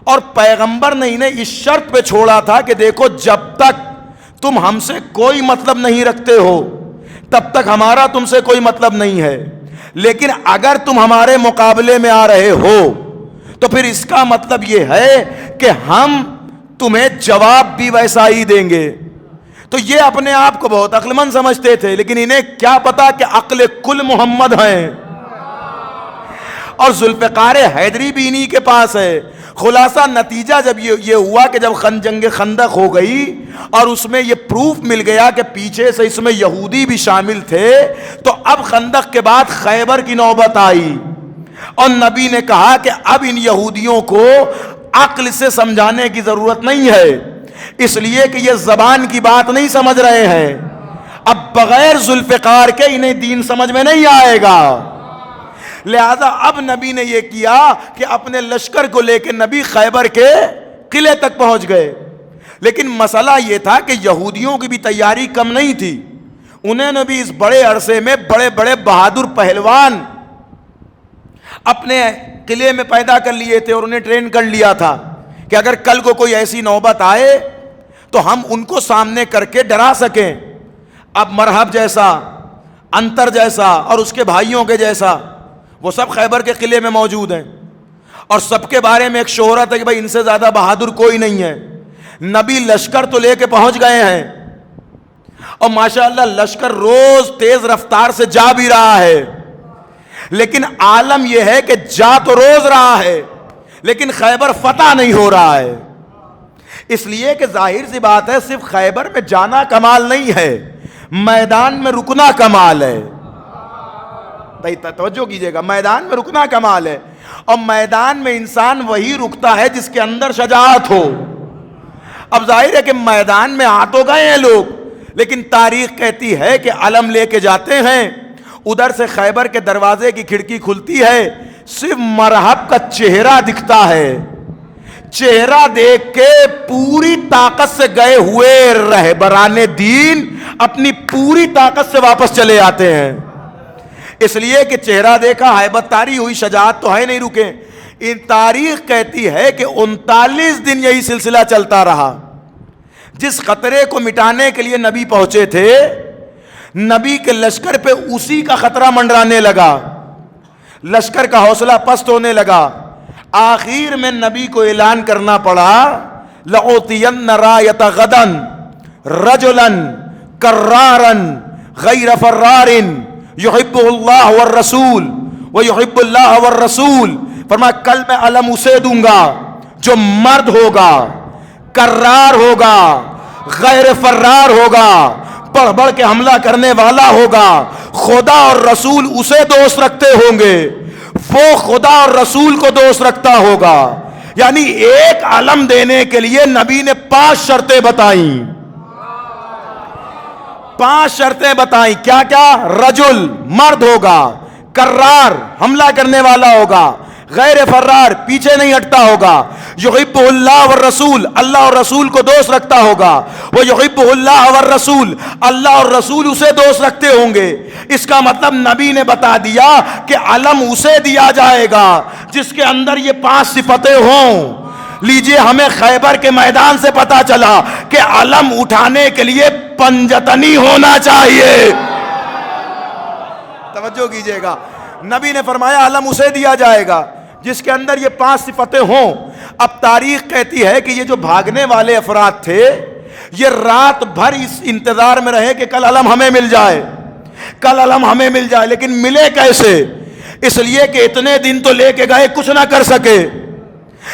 اور پیغمبر نے انہیں اس شرط پہ چھوڑا تھا کہ دیکھو، جب تک تم ہم سے کوئی مطلب نہیں رکھتے ہو تب تک ہمارا تم سے کوئی مطلب نہیں ہے، لیکن اگر تم ہمارے مقابلے میں آ رہے ہو تو پھر اس کا مطلب یہ ہے کہ ہم تمہیں جواب بھی ویسا ہی دیں گے. تو یہ اپنے آپ کو بہت عقل مند سمجھتے تھے، لیکن انہیں کیا پتا کہ عقل کل محمد ہیں. اور ذوالفقار حیدری بھی انہی کے پاس ہے. خلاصہ نتیجہ جب یہ ہوا کہ جب جنگ خندق ہو گئی اور اس میں یہ پروف مل گیا کہ پیچھے سے اس میں یہودی بھی شامل تھے، تو اب خندق کے بعد خیبر کی نوبت آئی. اور نبی نے کہا کہ اب ان یہودیوں کو عقل سے سمجھانے کی ضرورت نہیں ہے، اس لیے کہ یہ زبان کی بات نہیں سمجھ رہے ہیں. اب بغیر ذوالفقار کے انہیں دین سمجھ میں نہیں آئے گا. لہذا اب نبی نے یہ کیا کہ اپنے لشکر کو لے کے نبی خیبر کے قلعے تک پہنچ گئے. لیکن مسئلہ یہ تھا کہ یہودیوں کی بھی تیاری کم نہیں تھی. انہوں نے بھی اس بڑے عرصے میں بڑے بڑے بہادر پہلوان اپنے قلعے میں پیدا کر لیے تھے اور انہیں ٹرین کر لیا تھا کہ اگر کل کو کوئی ایسی نوبت آئے تو ہم ان کو سامنے کر کے ڈرا سکیں. اب مرحب جیسا، انتر جیسا اور اس کے بھائیوں کے جیسا، وہ سب خیبر کے قلعے میں موجود ہیں اور سب کے بارے میں ایک شہرت ہے کہ بھائی ان سے زیادہ بہادر کوئی نہیں ہے. نبی لشکر تو لے کے پہنچ گئے ہیں اور ماشاءاللہ لشکر روز تیز رفتار سے جا بھی رہا ہے، لیکن عالم یہ ہے کہ جا تو روز رہا ہے لیکن خیبر فتح نہیں ہو رہا ہے. اس لیے کہ ظاہر سی بات ہے، صرف خیبر میں جانا کمال نہیں ہے، میدان میں رکنا کمال ہے. بھائی توجہ کیجئے گا، میدان میں رکنا کمال ہے. اور میدان میں انسان وہی رکتا ہے جس کے اندر شجاعت ہو. اب ظاہر ہے کہ میدان میں آ تو گئے ہیں لوگ، لیکن تاریخ کہتی ہے کہ علم لے کے جاتے ہیں، ادھر سے خیبر کے دروازے کی کھڑکی کھلتی ہے، صرف مرحب کا چہرہ دکھتا ہے. چہرہ دیکھ کے پوری طاقت سے گئے ہوئے رہبران دین اپنی پوری طاقت سے واپس چلے آتے ہیں. اس لیے کہ چہرہ دیکھا، ہیبت طاری ہوئی، شجاعت تو ہے نہیں، رکے. ان تاریخ کہتی ہے کہ 39 دن یہی سلسلہ چلتا رہا. جس خطرے کو مٹانے کے لیے نبی پہنچے تھے، نبی کے لشکر پہ اسی کا خطرہ منڈرانے لگا، لشکر کا حوصلہ پست ہونے لگا. آخر میں نبی کو اعلان کرنا پڑا، لَأُعْطِيَنَّ رَایَةَ غَدًا رَجُلًا كَرَّارًا غَيْرَ فَرَّارٍ يُحِبُّهُ اللَّهُ وَالرَّسُولُ وَيُحِبُّ اللَّهَ وَالرَّسُولُ. فرمایا کل میں علم اسے دوں گا جو مرد ہوگا، کرار ہوگا، غیر فرار ہوگا، بڑھ بڑھ کے حملہ کرنے والا ہوگا. خدا اور رسول اسے دوست رکھتے ہوں گے، وہ خدا اور رسول کو دوست رکھتا ہوگا. یعنی ایک علم دینے کے لیے نبی نے 5 شرطیں بتائیں. 5 شرطیں بتائیں. کیا کیا؟ رجل مرد ہوگا، کرار حملہ کرنے والا ہوگا، غیر فرار پیچھے نہیں ہٹتا ہوگا، یحب اللہ والرسول اللہ اور رسول کو دوست رکھتا ہوگا، وہ یحب اللہ والرسول اللہ اور رسول اسے دوست رکھتے ہوں گے. اس کا مطلب نبی نے بتا دیا کہ علم اسے دیا جائے گا جس کے اندر یہ 5 صفتیں ہوں. لیجئے، ہمیں خیبر کے میدان سے پتا چلا کہ علم اٹھانے کے لیے پنجتنی ہونا چاہیے. توجہ کیجئے گا، نبی نے فرمایا علم اسے دیا جائے گا جس کے اندر یہ 5 صفتیں ہوں. اب تاریخ کہتی ہے کہ یہ جو بھاگنے والے افراد تھے، یہ رات بھر اس انتظار میں رہے کہ کل علم ہمیں مل جائے، کل علم ہمیں مل جائے. لیکن ملے کیسے؟ اس لیے کہ اتنے دن تو لے کے گئے، کچھ نہ کر سکے.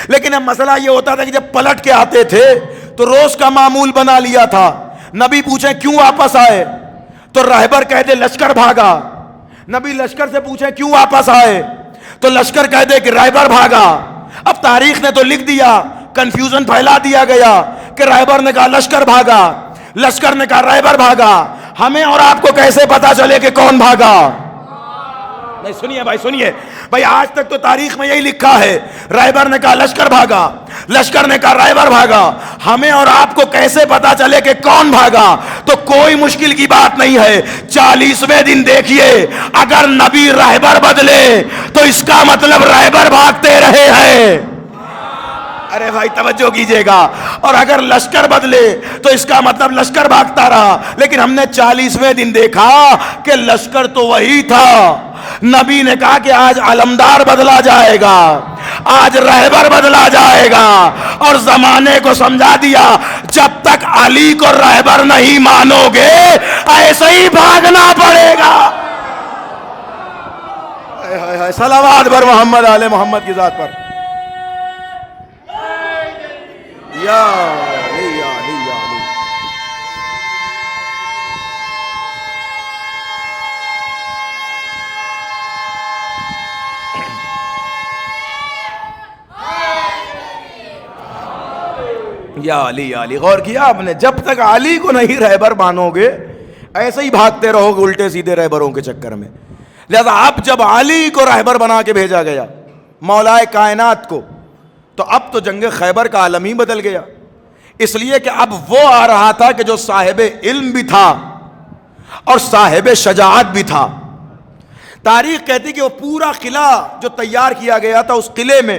لیکن اب مسئلہ یہ ہوتا تھا کہ جب پلٹ کے آتے تھے تو روز کا معمول بنا لیا تھا. نبی پوچھیں کیوں واپس آئے تو رہبر کہہ دے لشکر بھاگا. نبی لشکر سے پوچھیں کیوں واپس آئے تو لشکر کہہ دے کہ رہبر بھاگا. اب تاریخ نے تو لکھ دیا, کنفیوژن پھیلا دیا گیا کہ رہبر نے کہا لشکر بھاگا, لشکر نے کہا رہبر بھاگا. ہمیں اور آپ کو کیسے پتا چلے کہ کون بھاگا؟ نہیں, سنیے بھائی, سنیے بھائی, آج تک تو تاریخ میں یہی لکھا ہے رہبر نے کہا لشکر بھاگا, لشکر نے کہا رہبر بھاگا. ہمیں اور آپ کو کیسے پتا چلے کہ کون بھاگا؟ تو کوئی مشکل کی بات نہیں ہے. 40ویں دن دیکھیے, اگر نبی رہبر بدلے تو اس کا مطلب رہبر بھاگتے رہے ہیں. ارے بھائی توجہ کیجئے گا. اور اگر لشکر بدلے تو اس کا مطلب لشکر بھاگتا رہا. لیکن ہم نے 40ویں دن دیکھا کہ لشکر تو وہی تھا. نبی نے کہا کہ آج علمدار بدلا جائے گا, آج رہبر بدلا جائے گا, اور زمانے کو سمجھا دیا جب تک علی کو رہبر نہیں مانو گے ایسے ہی بھاگنا پڑے گا. صلوات بر محمد آل محمد کی ذات پر. یا علی یا علی یا علی. یا علی یا علی. غور کیا آپ نے؟ جب تک علی کو نہیں رہبر مانو گے ایسے ہی بھاگتے رہو گے الٹے سیدھے رہبروں کے چکر میں. لہذا اب جب علی کو رہبر بنا کے بھیجا گیا مولا کائنات کو, تو اب تو جنگ خیبر کا عالم ہی بدل گیا. اس لیے کہ اب وہ آ رہا تھا کہ جو صاحب علم بھی تھا اور صاحب شجاعت بھی تھا. تاریخ کہتی کہ وہ پورا قلعہ جو تیار کیا گیا تھا, اس قلعے میں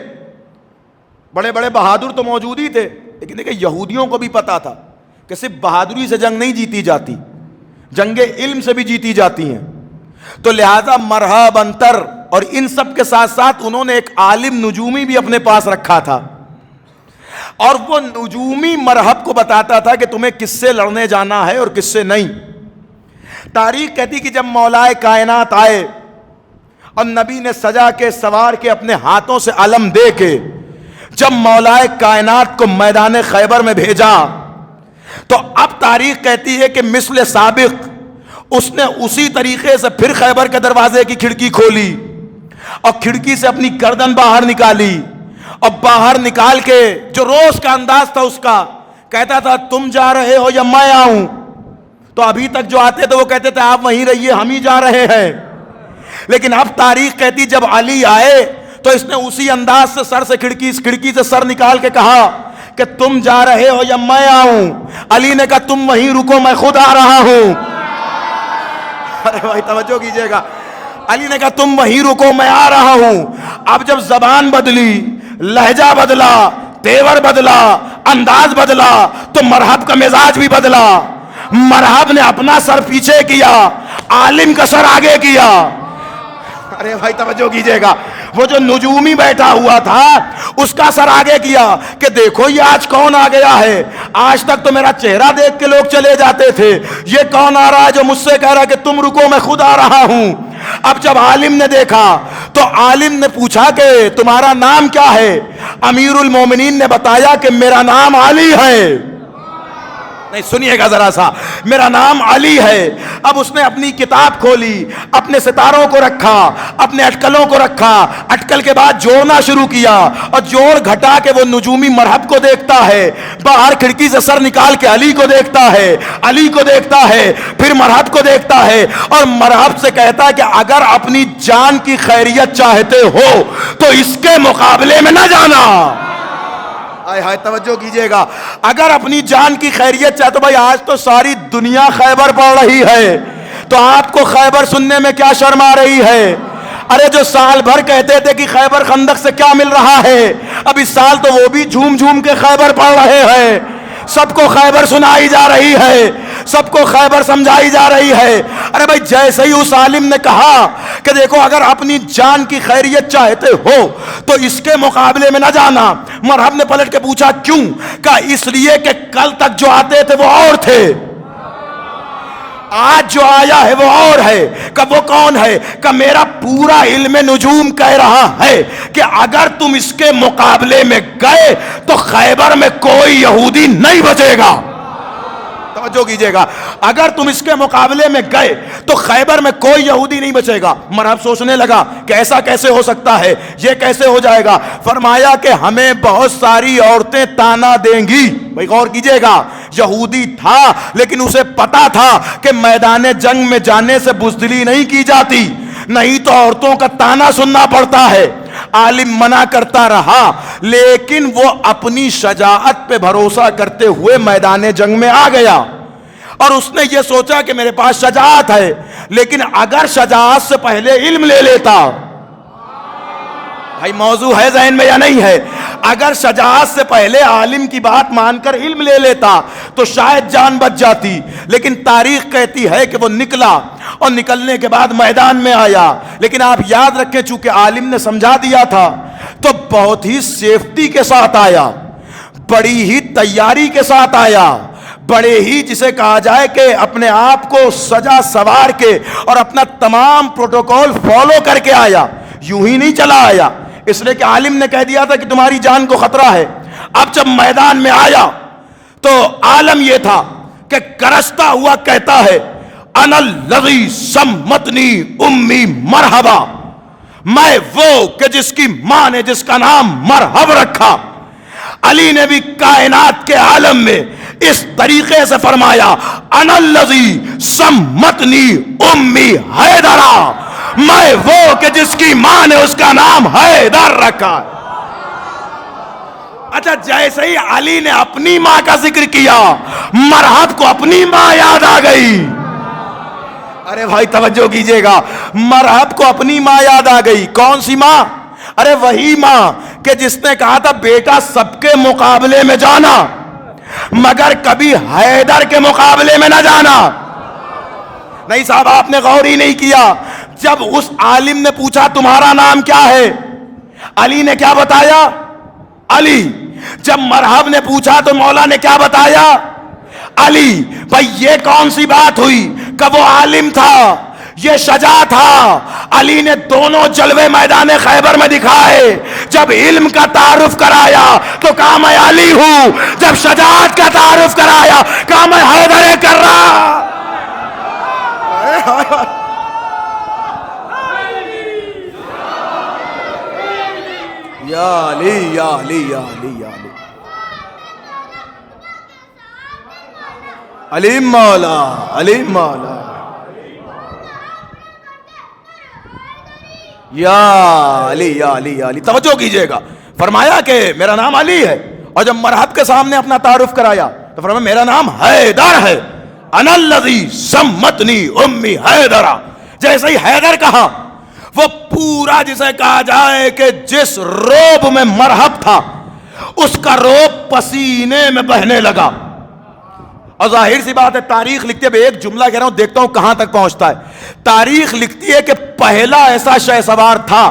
بڑے بڑے بہادر تو موجود ہی تھے, لیکن دیکھیں یہودیوں کو بھی پتا تھا کہ صرف بہادری سے جنگ نہیں جیتی جاتی, جنگ علم سے بھی جیتی جاتی ہیں. تو لہذا مرہب انتر اور ان سب کے ساتھ ساتھ انہوں نے ایک عالم نجومی بھی اپنے پاس رکھا تھا, اور وہ نجومی مرہب کو بتاتا تھا کہ تمہیں کس سے لڑنے جانا ہے اور کس سے نہیں. تاریخ کہتی کہ جب مولا کائنات آئے اور نبی نے سجا کے سوار کے اپنے ہاتھوں سے علم دے کے جب مولا کائنات کو میدان خیبر میں بھیجا, تو اب تاریخ کہتی ہے کہ مثل سابق اس نے اسی طریقے سے پھر خیبر کے دروازے کی کھڑکی کھولی اور کھڑکی سے اپنی گردن باہر نکالی, اور باہر نکال کے جو روز کا انداز تھا اس کا, کہتا تھا تم جا رہے ہو یا میں آؤں. تو ابھی تک جو آتے تھے وہ کہتے تھے آپ وہیں رہیے, ہم ہی جا رہے ہیں. لیکن اب تاریخ کہتی جب علی آئے تو اس نے اسی انداز سے سر سے کھڑکی سے سر نکال کے کہا کہ تم جا رہے ہو یا میں آؤں. علی نے کہا تم وہیں رکو, میں خود آ رہا ہوں. ارے بھائی توجہ کیجئے گا. علی نے کہا تم وہیں رکو, میں آ رہا ہوں. اب جب زبان بدلی, لہجہ بدلا, تیور بدلا, انداز بدلا, تو مرہب کا مزاج بھی بدلا. مرہب نے اپنا سر پیچھے کیا, عالم کا سر آگے کیا. ارے بھائی توجہ کیجئے گا. وہ جو نجومی بیٹھا ہوا تھا اس کا سر آگے کیا کہ دیکھو یہ آج کون آ گیا ہے. آج تک تو میرا چہرہ دیکھ کے لوگ چلے جاتے تھے, یہ کون آ رہا ہے جو مجھ سے کہہ رہا ہے کہ تم رکو میں خود آ رہا ہوں. اب جب عالم نے دیکھا تو عالم نے پوچھا کہ تمہارا نام کیا ہے؟ امیر المومنین نے بتایا کہ میرا نام علی ہے. نہیں سنیے گا ذرا سا, میرا نام علی ہے. اب اس نے اپنی کتاب کھولی, اپنے ستاروں کو رکھا, اپنے اٹکلوں کو رکھا, اٹکل کے بعد جوڑنا شروع کیا, اور جوڑ گھٹا کے وہ نجومی مرہب کو دیکھتا ہے, باہر کھڑکی سے سر نکال کے علی کو دیکھتا ہے, علی کو دیکھتا ہے, پھر مرہب کو دیکھتا ہے, اور مرہب سے کہتا ہے کہ اگر اپنی جان کی خیریت چاہتے ہو تو اس کے مقابلے میں نہ جانا. آئے ہائے توجہ کیجئے گا. اگر اپنی جان کی خیریت چاہتے, بھائی آج تو ساری دنیا خیبر پڑھ رہی ہے, تو آپ کو خیبر سننے میں کیا شرم آ رہی ہے؟ ارے جو سال بھر کہتے تھے کہ خیبر خندق سے کیا مل رہا ہے, اب اس سال تو وہ بھی جھوم جھوم کے خیبر پڑھ رہے ہیں. سب کو خیبر سنائی جا رہی ہے, سب کو خیبر سمجھائی جا رہی ہے. ارے بھائی جیسے ہی اس عالم نے کہا کہ دیکھو اگر اپنی جان کی خیریت چاہتے ہو تو اس کے مقابلے میں نہ جانا. مرہب نے پلٹ کے پوچھا کیوں؟ کہا اس لیے کہ کل تک جو آتے تھے وہ اور تھے, آج جو آیا ہے وہ اور ہے. کہ وہ کون ہے؟ کہ میرا پورا علم نجوم کہہ رہا ہے کہ اگر تم اس کے مقابلے میں گئے تو خیبر میں کوئی یہودی نہیں بچے گا. توجہ کیجئے گا, اگر تم اس کے مقابلے میں گئے تو خیبر میں کوئی یہودی نہیں بچے گا. مرحب سوچنے لگا کہ ایسا کیسے ہو سکتا ہے, یہ کیسے ہو جائے گا. فرمایا کہ ہمیں بہت ساری عورتیں تانا دیں گی. بھائی غور کیجئے گا, یہودی تھا لیکن اسے پتا تھا کہ میدان جنگ میں جانے سے بزدلی نہیں کی جاتی, نہیں تو عورتوں کا تانا سننا پڑتا ہے. عالم منع کرتا رہا لیکن وہ اپنی شجاعت پہ بھروسہ کرتے ہوئے میدان جنگ میں آ گیا, اور اس نے یہ سوچا کہ میرے پاس شجاعت ہے, لیکن اگر شجاعت سے پہلے علم لے لیتا. بھائی موضوع ہے ذہن میں یا نہیں ہے؟ اگر شجاعت سے پہلے عالم کی بات مان کر علم لے لیتا تو شاید جان بچ جاتی. لیکن تاریخ کہتی ہے کہ وہ نکلا, اور نکلنے کے بعد میدان میں آیا. لیکن آپ یاد رکھیں چونکہ عالم نے سمجھا دیا تھا تو بہت ہی سیفٹی کے ساتھ آیا, بڑی ہی تیاری کے ساتھ آیا, بڑے ہی جسے کہا جائے کہ اپنے آپ کو سجا سوار کے اور اپنا تمام پروٹوکول فالو کر کے آیا. یوں ہی نہیں چلا آیا, اس لیے کہ عالم نے کہہ دیا تھا کہ تمہاری جان کو خطرہ ہے. اب جب میدان میں آیا تو عالم یہ تھا کہ گرجتا ہوا کہتا ہے انا الذی سمتنی امی مرحبا, میں وہ کہ جس کی ماں نے جس کا نام مرحب رکھا. علی نے بھی کائنات کے عالم میں اس طریقے سے فرمایا انا الذی سمتنی امی حیدرا, میں وہ کہ جس کی ماں نے اس کا نام حیدر رکھا. اچھا, جیسے ہی علی نے اپنی ماں کا ذکر کیا مرحب کو اپنی ماں یاد آ گئی. ارے بھائی توجہ کیجئے گا, مرحب کو اپنی ماں یاد آ گئی. کون سی ماں؟ ارے وہی ماں کہ جس نے کہا تھا بیٹا سب کے مقابلے میں جانا مگر کبھی حیدر کے مقابلے میں نہ جانا. نہیں صاحب, آپ نے غور ہی نہیں کیا. جب اس عالم نے پوچھا تمہارا نام کیا ہے, علی نے کیا بتایا؟ علی. جب مرحب نے پوچھا تو مولا نے کیا بتایا؟ علی. بھائی یہ کون سی بات ہوئی کہ وہ عالم تھا, یہ شجاع تھا. علی نے دونوں جلوے میدان خیبر میں دکھائے. جب علم کا تعارف کرایا تو کہا میں علی ہوں, جب شجاعت کا تعارف کرایا کہا میں حیدر کررا. یا علی یا علی یا علی یا علی, علی مولا علی مولا یا علی یا علی یا علی. توجہ کیجئے گا, فرمایا کہ میرا نام علی ہے, اور جب مرحب کے سامنے اپنا تعارف کرایا تو فرمایا میرا نام حیدر ہے. انا الذی سمتنی امی حیدرا. جیسے ہی حیدر کہا وہ پورا جسے کہا جائے کہ جس روب میں مرحب تھا اس کا روب پسینے میں بہنے لگا. اور ظاہر سی بات ہے تاریخ لکھتی ہے, ایک جملہ کہہ رہا ہوں دیکھتا ہوں کہاں تک پہنچتا ہے. تاریخ لکھتی ہے کہ پہلا ایسا شہ سوار تھا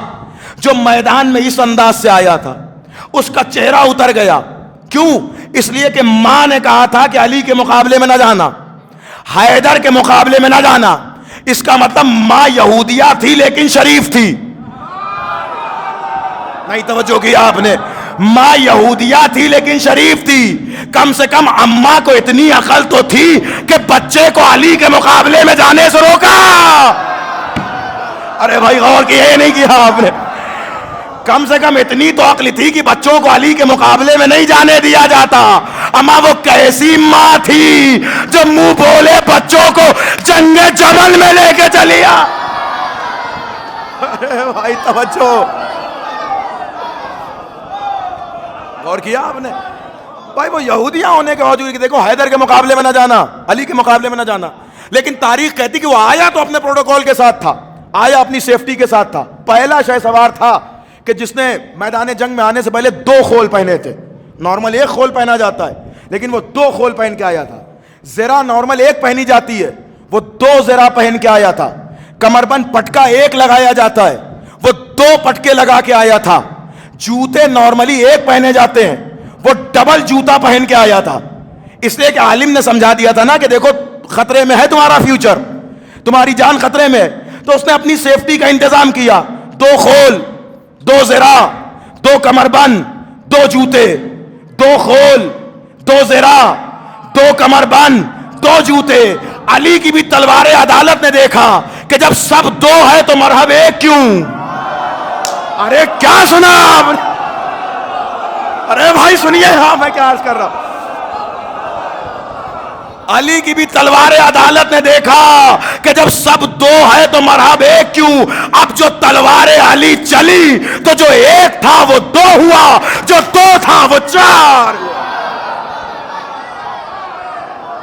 جو میدان میں اس انداز سے آیا تھا, اس کا چہرہ اتر گیا. کیوں؟ اس لیے کہ ماں نے کہا تھا کہ علی کے مقابلے میں نہ جانا, حیدر کے مقابلے میں نہ جانا. اس کا مطلب ماں یہودیہ تھی لیکن شریف تھی. نہیں توجہ کی آپ نے, ماں یہودیہ تھی لیکن شریف تھی. کم سے کم اماں کو اتنی عقل تو تھی کہ بچے کو علی کے مقابلے میں جانے سے روکا. ارے بھائی غور کیا نہیں کیا آپ نے؟ کم سے کم اتنی تو عقل تھی کہ بچوں کو علی کے مقابلے میں نہیں جانے دیا جاتا. اما وہ کیسی ماں تھی جو منہ بولے بچوں کو جنگ جمل میں لے کے چلی آ. بھائی توجہ, غور کیا آپ نے؟ بھائی وہ یہودیاں ہونے کے باوجود کہ دیکھو حیدر کے مقابلے میں نہ جانا, علی کے مقابلے میں نہ جانا. لیکن تاریخ کہتی کہ وہ آیا تو اپنے پروٹوکول کے ساتھ تھا, آیا اپنی سیفٹی کے ساتھ تھا. پہلا شہ سوار تھا کہ جس نے میدان جنگ میں آنے سے پہلے 2 خول پہنے تھے. نارمل 1 خول پہنا جاتا ہے لیکن وہ 2 خول پہن کے آیا تھا. زرہ نارمل 1 پہنی جاتی ہے, وہ 2 زرہ پہن کے آیا تھا. کمربند پٹکا 1 لگایا جاتا ہے, وہ 2 پٹکے لگا کے آیا تھا. جوتے نارملی 1 پہنے جاتے ہیں, وہ ڈبل جوتا پہن کے آیا تھا. اس لیے کہ عالم نے سمجھا دیا تھا نا کہ دیکھو خطرے میں ہے تمہارا فیوچر، تمہاری جان خطرے میں ہے، تو اس نے اپنی سیفٹی کا انتظام کیا، 2 خول، 2 زرہ، 2 کمر بند، 2 جوتے، 2 خول، 2 زرہ، 2 کمر بند، 2 جوتے۔ علی کی بھی تلوار عدالت نے دیکھا کہ جب سب 2 ہے تو مرحب 1 کیوں؟ ارے کیا سنا آپ نے؟ ارے بھائی سنیے، ہاں میں کیا عرض کر رہا ہوں، علی کی بھی تلوار عدالت نے دیکھا کہ جب سب 2 ہے تو مرحب 1 کیوں؟ اب جو تلوار علی چلی تو جو 1 تھا وہ 2 ہوا، جو 2 تھا وہ 4 ہوا۔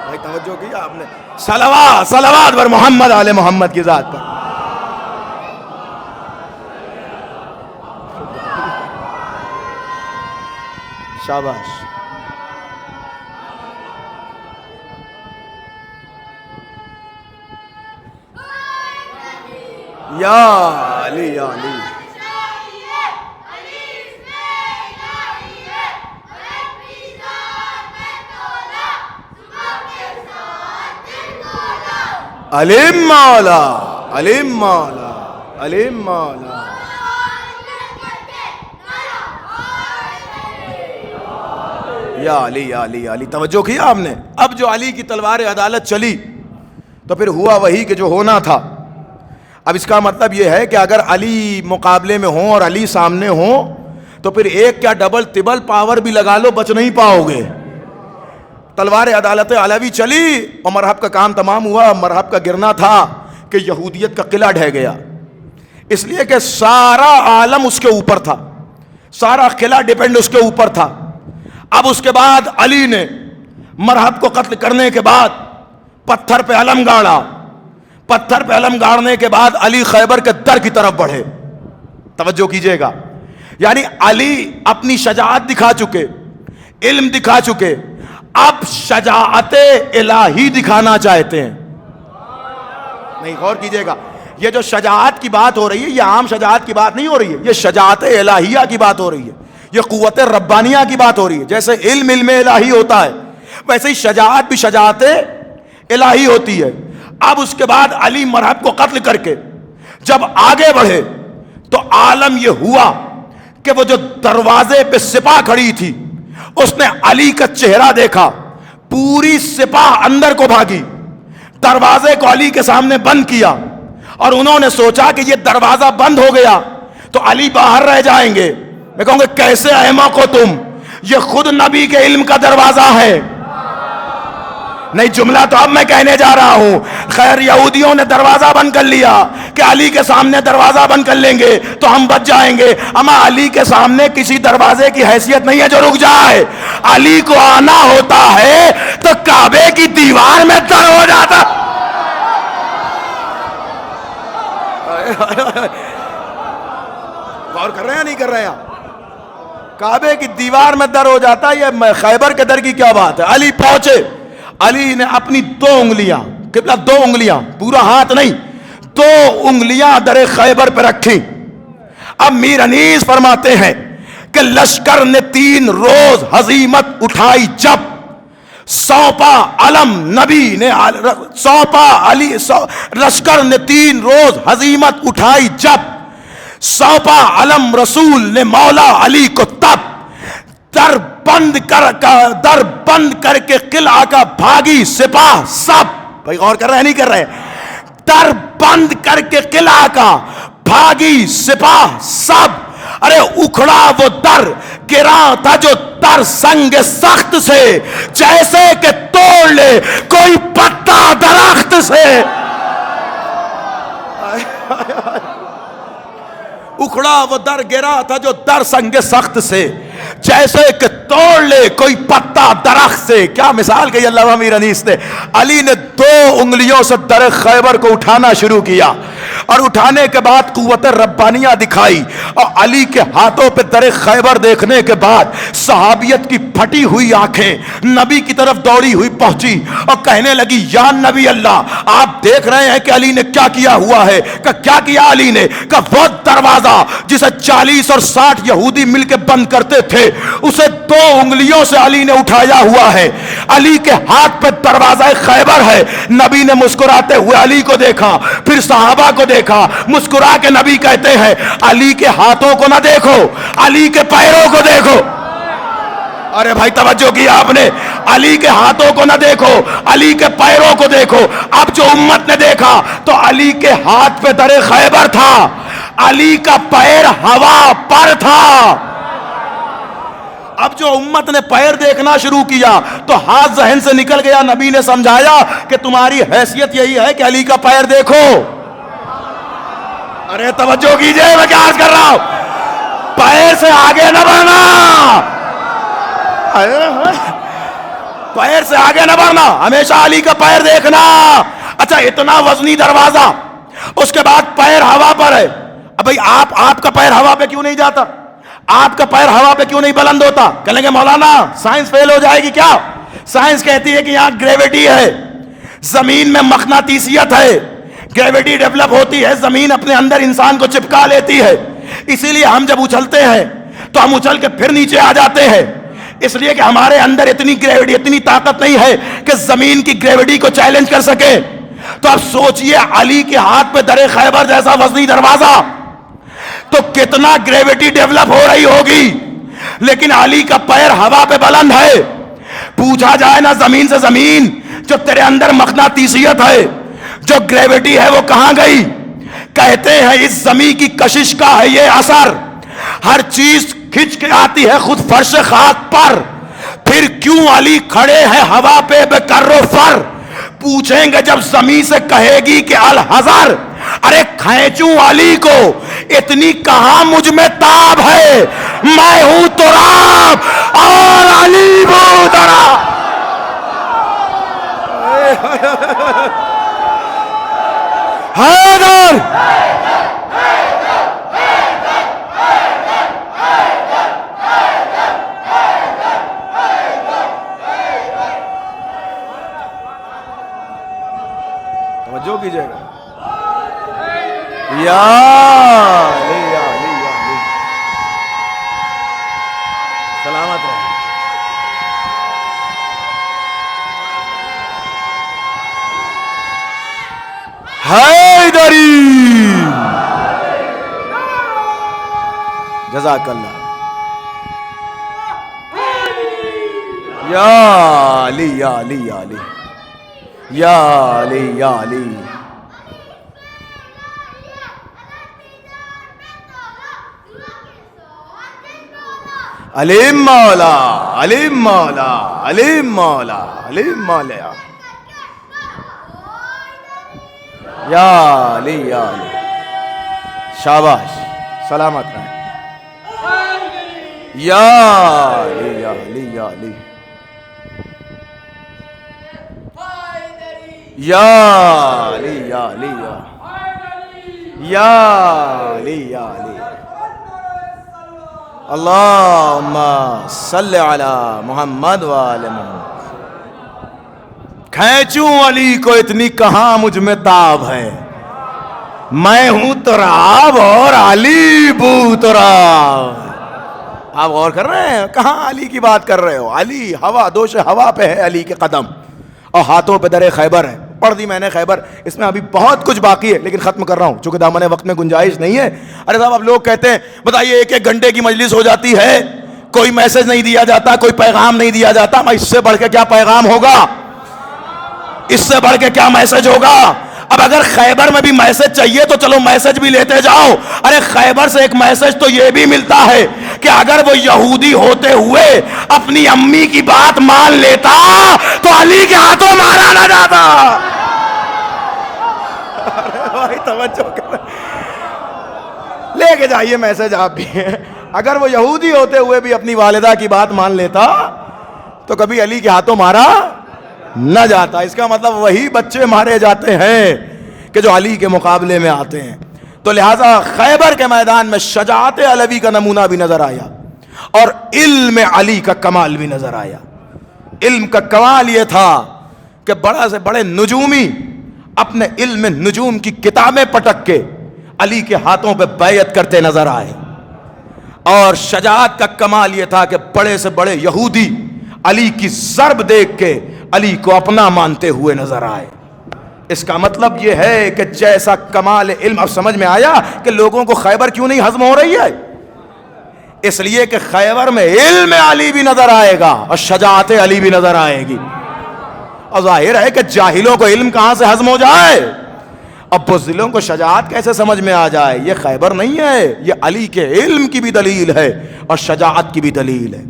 بھائی توجہ کیا آپ نے؟ صلوات بر محمد آل محمد کی ذات پر۔ شاباش۔ یا علی یا علی۔ علیم مولا، علیم مولا، علیم مولا۔ یا علی یا علی یا علی۔ توجہ کیا آپ نے؟ اب جو علی کی تلوار عدالت چلی تو پھر ہوا وہی کہ جو ہونا تھا۔ اب اس کا مطلب یہ ہے کہ اگر علی مقابلے میں ہوں اور علی سامنے ہوں تو پھر ایک کیا ڈبل تبل پاور بھی لگا لو بچ نہیں پاؤ گے۔ تلوار عدالت علوی چلی اور مرحب کا کام تمام ہوا۔ مرحب کا گرنا تھا کہ یہودیت کا قلعہ ڈھہ گیا، اس لیے کہ سارا عالم اس کے اوپر تھا، سارا قلعہ ڈیپینڈ اس کے اوپر تھا۔ اب اس کے بعد علی نے مرحب کو قتل کرنے کے بعد پتھر پہ علم گاڑا، پتھر پہ علم گاڑنے کے بعد علی خیبر کے در کی طرف بڑھے۔ توجہ کیجئے گا، یعنی علی اپنی شجاعت دکھا چکے، علم دکھا چکے، اب شجاعت الہی دکھانا چاہتے ہیں۔ نہیں، غور کیجئے گا، یہ جو شجاعت کی بات ہو رہی ہے یہ عام شجاعت کی بات نہیں ہو رہی ہے، یہ شجاعت الہیہ کی بات ہو رہی ہے، یہ قوت ربانیہ کی بات ہو رہی ہے۔ جیسے علم الہی ہوتا ہے ویسے ہی شجاعت بھی شجاعت الہی ہوتی ہے۔ اب اس کے بعد علی مرحب کو قتل کر کے جب آگے بڑھے تو عالم یہ ہوا کہ وہ جو دروازے پہ سپاہ کھڑی تھی اس نے علی کا چہرہ دیکھا، پوری سپاہ اندر کو بھاگی، دروازے کو علی کے سامنے بند کیا، اور انہوں نے سوچا کہ یہ دروازہ بند ہو گیا تو علی باہر رہ جائیں گے۔ میں کہوں گا کیسے احمق ہو تم، یہ خود نبی کے علم کا دروازہ ہے۔ نہیں، جملہ تو اب میں کہنے جا رہا ہوں۔ خیر، یہودیوں نے دروازہ بند کر لیا کہ علی کے سامنے دروازہ بند کر لیں گے تو ہم بچ جائیں گے، اما علی کے سامنے کسی دروازے کی حیثیت نہیں ہے جو رک جائے۔ علی کو آنا ہوتا ہے تو کعبے کی دیوار میں در ہو جاتا۔ غور کر رہے ہیں نہیں کر رہے ہیں؟ کعبے کی دیوار میں در ہو جاتا۔ یہ خیبر کے در کی کیا بات ہے؟ علی پہنچے، علی نے اپنی 2 انگلیاں، قبلہ 2 انگلیاں، پورا ہاتھ نہیں، 2 انگلیاں در خیبر پہ رکھی۔ اب میر انیس فرماتے ہیں کہ لشکر نے 3 روز ہزیمت اٹھائی، جب سونپا علم نبی نے سونپا علی، لشکر نے 3 روز ہزیمت اٹھائی، جب سونپا علم رسول نے مولا علی کو، تب در بند کر کے قلعہ کا بھاگی سپاہ سب۔ بھائی غور کر رہے ہیں نہیں کر رہے؟ در بند کر کے قلعہ کا بھاگی سپاہ سب، ارے اکھڑا وہ در، گراں تھا جو در سنگ سخت سے، جیسے کہ توڑ لے کوئی پتا درخت سے۔ اکھڑا وہ در، گرا تھا جو در سنگ سخت سے، جیسے کہ توڑ لے کوئی پتا درخت سے۔ کیا مثال کہی علامہ امیر انیس نے۔ علی نے 2 انگلیوں سے در خیبر کو اٹھانا شروع کیا، اور اٹھانے کے بعد قوت ربانیہ دکھائی، اور علی کے ہاتھوں پہ در خیبر دیکھنے کے بعد صحابیت کی پھٹی ہوئی آنکھیں نبی کی طرف دوڑی ہوئی پہنچی اور کہنے لگی، یا نبی اللہ، آپ دیکھ رہے ہیں کہ علی نے کیا کیا ہوا ہے؟ کہ کیا کیا علی نے؟ کہ وہ دروازہ جسے 40 اور 60 یہودی مل کے بند کرتے تھے، اسے 2 انگلیوں سے علی نے اٹھایا ہوا ہے. علی کے ہاتھ پہ دروازہ خیبر ہے. نبی نے مسکراتے ہوئے علی کو دیکھا, پھر صحابہ کو دیکھا, مسکرا کے نبی کہتے ہیں علی کے ہاتھوں کو نہ دیکھو, علی کے پیروں کو دیکھو. ارے بھائی توجہ کی آپ نے, علی کے ہاتھوں کو نہ دیکھو, علی کے پیروں کو دیکھو. اب جو امت نے دیکھا تو علی کے ہاتھ پہ در خیبر تھا, علی کا پیر ہوا پر تھا. اب جو امت نے پیر دیکھنا شروع کیا تو ہاتھ ذہن سے نکل گیا. نبی نے سمجھایا کہ تمہاری حیثیت یہی ہے کہ علی کا پیر دیکھو. ارے توجہ کیجئے, میں کیا عرض کر رہا ہوں, پیر سے آگے نہ بڑھنا, پیر سے آگے نہ بڑھنا, ہمیشہ علی کا پیر دیکھنا. اچھا اتنا وزنی دروازہ, اس کے بعد پیر ہوا پر ہے. اب بھائی آپ کا پیر ہوا پہ کیوں نہیں جاتا, آپ کا پیر ہوا پہ کیوں نہیں بلند ہوتا؟ کہیں گے مولانا سائنس فیل ہو جائے گی کیا؟ سائنس کہتی ہے کہ یہاں گریویٹی ہے, زمین میں مقناطیسیت ہے, گریویٹی ڈیولپ ہوتی ہے, زمین اپنے اندر انسان کو چپکا لیتی ہے, اسی لیے ہم جب اچھلتے ہیں تو ہم اچھل کے پھر نیچے آ جاتے ہیں, اس لیے کہ ہمارے اندر اتنی گریویٹی, اتنی طاقت نہیں ہے کہ زمین کی گریویٹی کو چیلنج کر سکے. تو اب سوچئے علی کے ہاتھ پہ در خیبر جیسا وزنی دروازہ, تو کتنا گریویٹی ڈیولپ ہو رہی ہوگی, لیکن علی کا پیر ہوا پہ بلند ہے. پوچھا جائے نا زمین سے, زمین جو تیرے اندر مقناطیسیت ہے, جو گریویٹی ہے وہ کہاں گئی؟ کہتے ہیں اس زمین کی کشش کا ہے یہ اثر, ہر چیز کھچ کے آتی ہے خود فرش خاک پر. پھر کیوں علی کھڑے ہیں ہوا پہ بے کر و فر؟ پوچھیں گے جب زمین سے کہے گی کہ الحذر, ارے کھینچوں علی کو, اتنی کہاں مجھ میں تاب ہے, میں ہوں تراب اور علی وہ تراب. حیدر توجہ کیجئے گا. یا علی یا علی یا علی, سلامت رہے. حیدری جزاک اللہ. یا علی یا علی یا علی یا علی یا علی. علیم مولا علیم مولا علیم مولا علیم مولا. یا علی یا علی, شاباش, سلامت رہیں. یا علی یا علی یا علی یا علی یا علی یا علی یا علی. اللہم صلی علی محمد وآل محمد. کھینچوں علی کو, اتنی کہاں مجھ میں تاب ہے, میں ہوں تراب اور علی بو تراب. آپ غور کر رہے ہیں کہاں علی کی بات کر رہے ہو؟ علی ہوا, دوش ہوا پہ ہے علی کے قدم, اور ہاتھوں پہ در خیبر ہے. پڑھ دی میں نے خیبر, اس میں ابھی بہت کچھ باقی ہے لیکن ختم کر رہا ہوں چونکہ دامن وقت میں گنجائش نہیں ہے. ارے صاحب اب لوگ کہتے ہیں بتائیے 1-1 گھنٹے کی مجلس ہو جاتی ہے, کوئی میسج نہیں دیا جاتا, کوئی پیغام نہیں دیا جاتا. میں اس سے بڑھ کے کیا پیغام ہوگا, اس سے بڑھ کے کیا میسج ہوگا؟ اب اگر خیبر میں بھی میسج چاہیے تو چلو میسج بھی لیتے جاؤ. ارے خیبر سے ایک میسج تو یہ بھی ملتا ہے کہ اگر وہ یہودی ہوتے ہوئے اپنی امی کی بات مان لیتا تو علی کے ہاتھوں مارا نہ جاتا. بھائی توجہ کر, لے کے جائیے میسج آپ بھی. اگر وہ یہودی ہوتے ہوئے بھی اپنی والدہ کی بات مان لیتا تو کبھی علی کے ہاتھوں مارا نہ جاتا. اس کا مطلب وہی بچے مارے جاتے ہیں کہ جو علی کے مقابلے میں آتے ہیں. تو لہٰذا خیبر کے میدان میں شجاعت علوی کا نمونہ بھی نظر آیا اور علم علی کا کمال بھی نظر آیا. علم کا کمال یہ تھا کہ بڑا سے بڑے نجومی اپنے علم نجوم کی کتابیں پٹک کے علی کے ہاتھوں پہ بیعت کرتے نظر آئے. اور شجاعت کا کمال یہ تھا کہ بڑے سے بڑے یہودی علی کی ضرب دیکھ کے علی کو اپنا مانتے ہوئے نظر آئے. اس کا مطلب یہ ہے کہ جیسا کمال علم. اب سمجھ میں آیا کہ لوگوں کو خیبر کیوں نہیں ہضم ہو رہی ہے؟ اس لیے کہ خیبر میں علم علی بھی نظر آئے گا اور شجاعت علی بھی نظر آئے گی. اور ظاہر ہے کہ جاہلوں کو علم کہاں سے ہضم ہو جائے، اب بزدلوں کو شجاعت کیسے سمجھ میں آ جائے؟ یہ خیبر نہیں ہے، یہ علی کے علم کی بھی دلیل ہے اور شجاعت کی بھی دلیل ہے.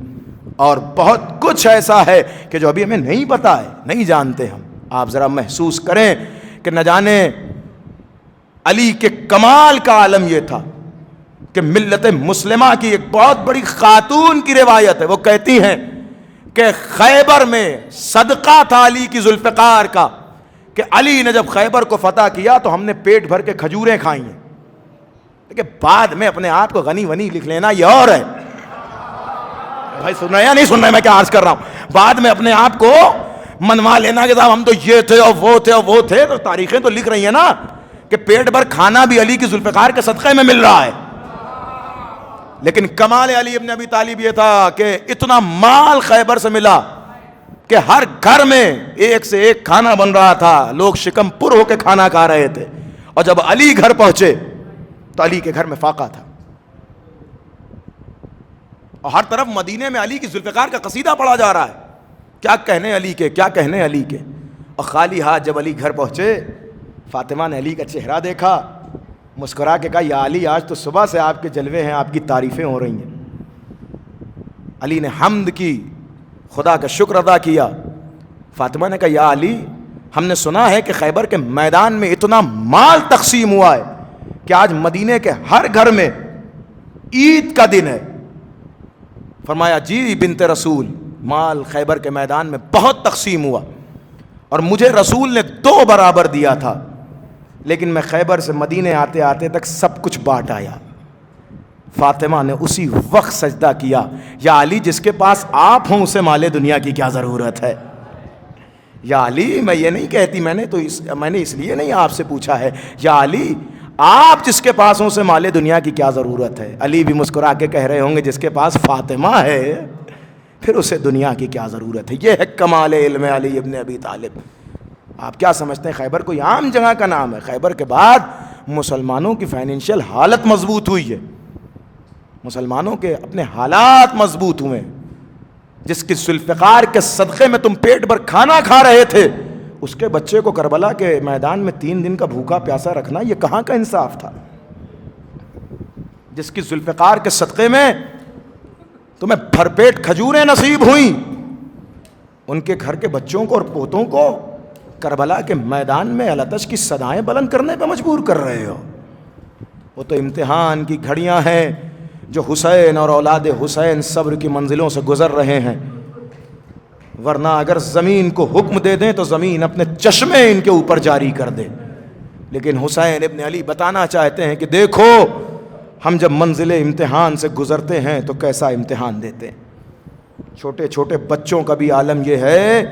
اور بہت کچھ ایسا ہے کہ جو ابھی ہمیں نہیں پتا ہے، نہیں جانتے ہم. آپ ذرا محسوس کریں کہ نہ جانے علی کے کمال کا عالم یہ تھا کہ ملت مسلمہ کی ایک بہت بڑی خاتون کی روایت ہے، وہ کہتی ہیں کہ خیبر میں صدقہ تھا علی کی ذوالفقار کا کہ علی نے جب خیبر کو فتح کیا تو ہم نے پیٹ بھر کے کھجوریں کھائی ہیں. لیکن بعد میں اپنے آپ کو غنی ونی لکھ لینا یہ اور ہے. بھائی سن رہے یا نہیں سن رہے میں کیا عرض کر رہا ہوں؟ بعد میں اپنے آپ کو منوا لینا کہ صاحب ہم تو یہ تھے اور وہ تھے اور وہ تھے. تو تاریخیں تو لکھ رہی ہیں نا کہ پیٹ بھر کھانا بھی علی کی ذوالفقار کے صدقے میں مل رہا ہے. لیکن کمال علی ابن ابی طالب یہ تھا کہ اتنا مال خیبر سے ملا کہ ہر گھر میں ایک سے ایک کھانا بن رہا تھا، لوگ شکم پر ہو کے کھانا کھا رہے تھے. اور جب علی گھر پہنچے تو علی کے گھر میں فاقہ تھا اور ہر طرف مدینے میں علی کی ذوالفقار کا قصیدہ پڑھا جا رہا ہے. کیا کہنے علی کے، کیا کہنے علی کے. اور خالی ہاتھ جب علی گھر پہنچے، فاطمہ نے علی کا چہرہ دیکھا، مسکرا کے کہا یا علی آج تو صبح سے آپ کے جلوے ہیں، آپ کی تعریفیں ہو رہی ہیں. علی نے حمد کی، خدا کا شکر ادا کیا. فاطمہ نے کہا یا علی ہم نے سنا ہے کہ خیبر کے میدان میں اتنا مال تقسیم ہوا ہے کہ آج مدینے کے ہر گھر میں عید کا دن ہے. فرمایا جی بنت رسول، مال خیبر کے میدان میں بہت تقسیم ہوا اور مجھے رسول نے 2 برابر دیا تھا، لیکن میں خیبر سے مدینے آتے آتے تک سب کچھ بانٹ آیا. فاطمہ نے اسی وقت سجدہ کیا یا علی جس کے پاس آپ ہوں اسے مال دنیا کی کیا ضرورت ہے. یا علی میں یہ نہیں کہتی، میں نے اس لیے نہیں آپ سے پوچھا ہے، یا علی آپ جس کے پاس ہوں اسے مال دنیا کی کیا ضرورت ہے. علی بھی مسکرا کے کہہ رہے ہوں گے جس کے پاس فاطمہ ہے پھر اسے دنیا کی کیا ضرورت ہے. یہ ہے کمال علم علی ابن ابی طالب. آپ کیا سمجھتے ہیں خیبر کوئی عام جگہ کا نام ہے؟ خیبر کے بعد مسلمانوں کی فائنینشیل حالت مضبوط ہوئی ہے، مسلمانوں کے اپنے حالات مضبوط ہوئے. جس کی ذوالفقار کے صدقے میں تم پیٹ بھر کھانا کھا رہے تھے، اس کے بچے کو کربلا کے میدان میں 3 دن کا بھوکا پیاسا رکھنا یہ کہاں کا انصاف تھا؟ جس کی ذوالفقار کے صدقے میں تمہیں بھر پیٹ کھجوریں نصیب ہوئیں، ان کے گھر کے بچوں کو اور پوتوں کو کربلا کے میدان میں الاتش کی صدائیں بلند کرنے پہ مجبور کر رہے ہو. وہ تو امتحان کی گھڑیاں ہیں جو حسین اور اولاد حسین صبر کی منزلوں سے گزر رہے ہیں، ورنہ اگر زمین کو حکم دے دیں تو زمین اپنے چشمے ان کے اوپر جاری کر دے. لیکن حسین ابن علی بتانا چاہتے ہیں کہ دیکھو ہم جب منزل امتحان سے گزرتے ہیں تو کیسا امتحان دیتے ہیں. چھوٹے چھوٹے بچوں کا بھی عالم یہ ہے،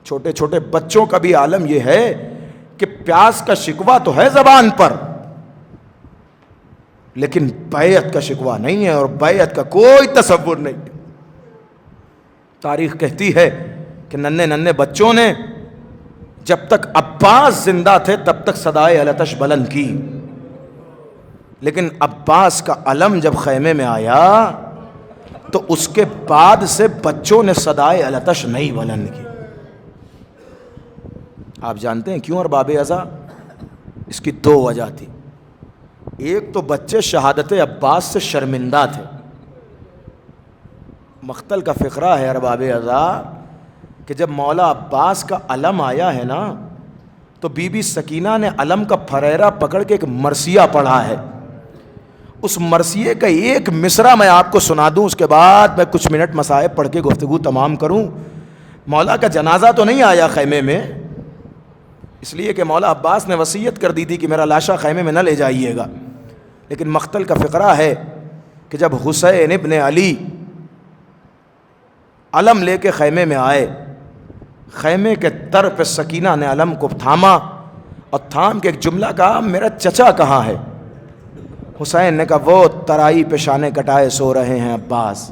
چھوٹے چھوٹے بچوں کا بھی عالم یہ ہے کہ پیاس کا شکوہ تو ہے زبان پر، لیکن بیعت کا شکوہ نہیں ہے اور بیعت کا کوئی تصور نہیں. تاریخ کہتی ہے کہ ننھے ننھے بچوں نے جب تک عباس زندہ تھے تب تک صدائے الاتش بلند کی، لیکن عباس کا علم جب خیمے میں آیا تو اس کے بعد سے بچوں نے صدائے الاتش نہیں بلند کی. آپ جانتے ہیں کیوں ارباب ازا؟ اس کی 2 وجہ تھی. ایک تو بچے شہادت عباس سے شرمندہ تھے. مقتل کا فقرہ ہے ارباب ازا کہ جب مولا عباس کا علم آیا ہے نا تو بی بی سکینہ نے علم کا پھریرا پکڑ کے ایک مرثیہ پڑھا ہے. اس مرثیے کا ایک مصرع میں آپ کو سنا دوں، اس کے بعد میں کچھ منٹ مصائب پڑھ کے گفتگو تمام کروں. مولا کا جنازہ تو نہیں آیا خیمے میں، اس لیے کہ مولا عباس نے وصیت کر دی تھی کہ میرا لاشا خیمے میں نہ لے جائیے گا. لیکن مقتل کا فقرہ ہے کہ جب حسین ابن علی علم لے کے خیمے میں آئے، خیمے کے در پہ سکینہ نے علم کو تھاما اور تھام کے ایک جملہ کہا میرا چچا کہاں ہے؟ حسین نے کہا وہ ترائی پہ شانے کٹائے سو رہے ہیں عباس.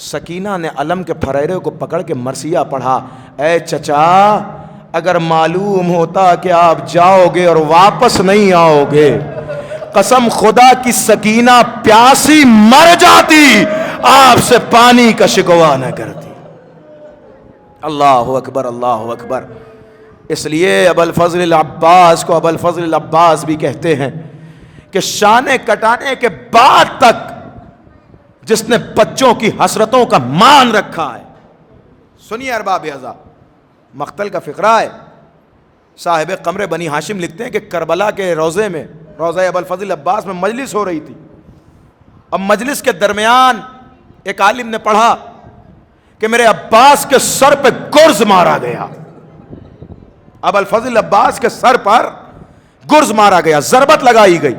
سکینہ نے علم کے پھریرے کو پکڑ کے مرثیہ پڑھا, اے چچا اگر معلوم ہوتا کہ آپ جاؤ گے اور واپس نہیں آؤ گے, قسم خدا کی سکینہ پیاسی مر جاتی, آپ سے پانی کا شکوہ نہ کرتی. اللہ اکبر, اللہ اکبر. اس لیے ابوالفضل العباس کو ابوالفضل العباس بھی کہتے ہیں کہ شانے کٹانے کے بعد تک جس نے بچوں کی حسرتوں کا مان رکھا ہے. سنیے ارباب اعضاء, مقتل کا فقرہ ہے. صاحب قمر بنی ہاشم لکھتے ہیں کہ کربلا کے روضے میں, روضہ ابوالفضل عباس میں مجلس ہو رہی تھی. اب مجلس کے درمیان ایک عالم نے پڑھا کہ میرے عباس کے سر پہ گرز مارا گیا. ابوالفضل عباس کے سر پر گرز مارا گیا, ضربت لگائی گئی.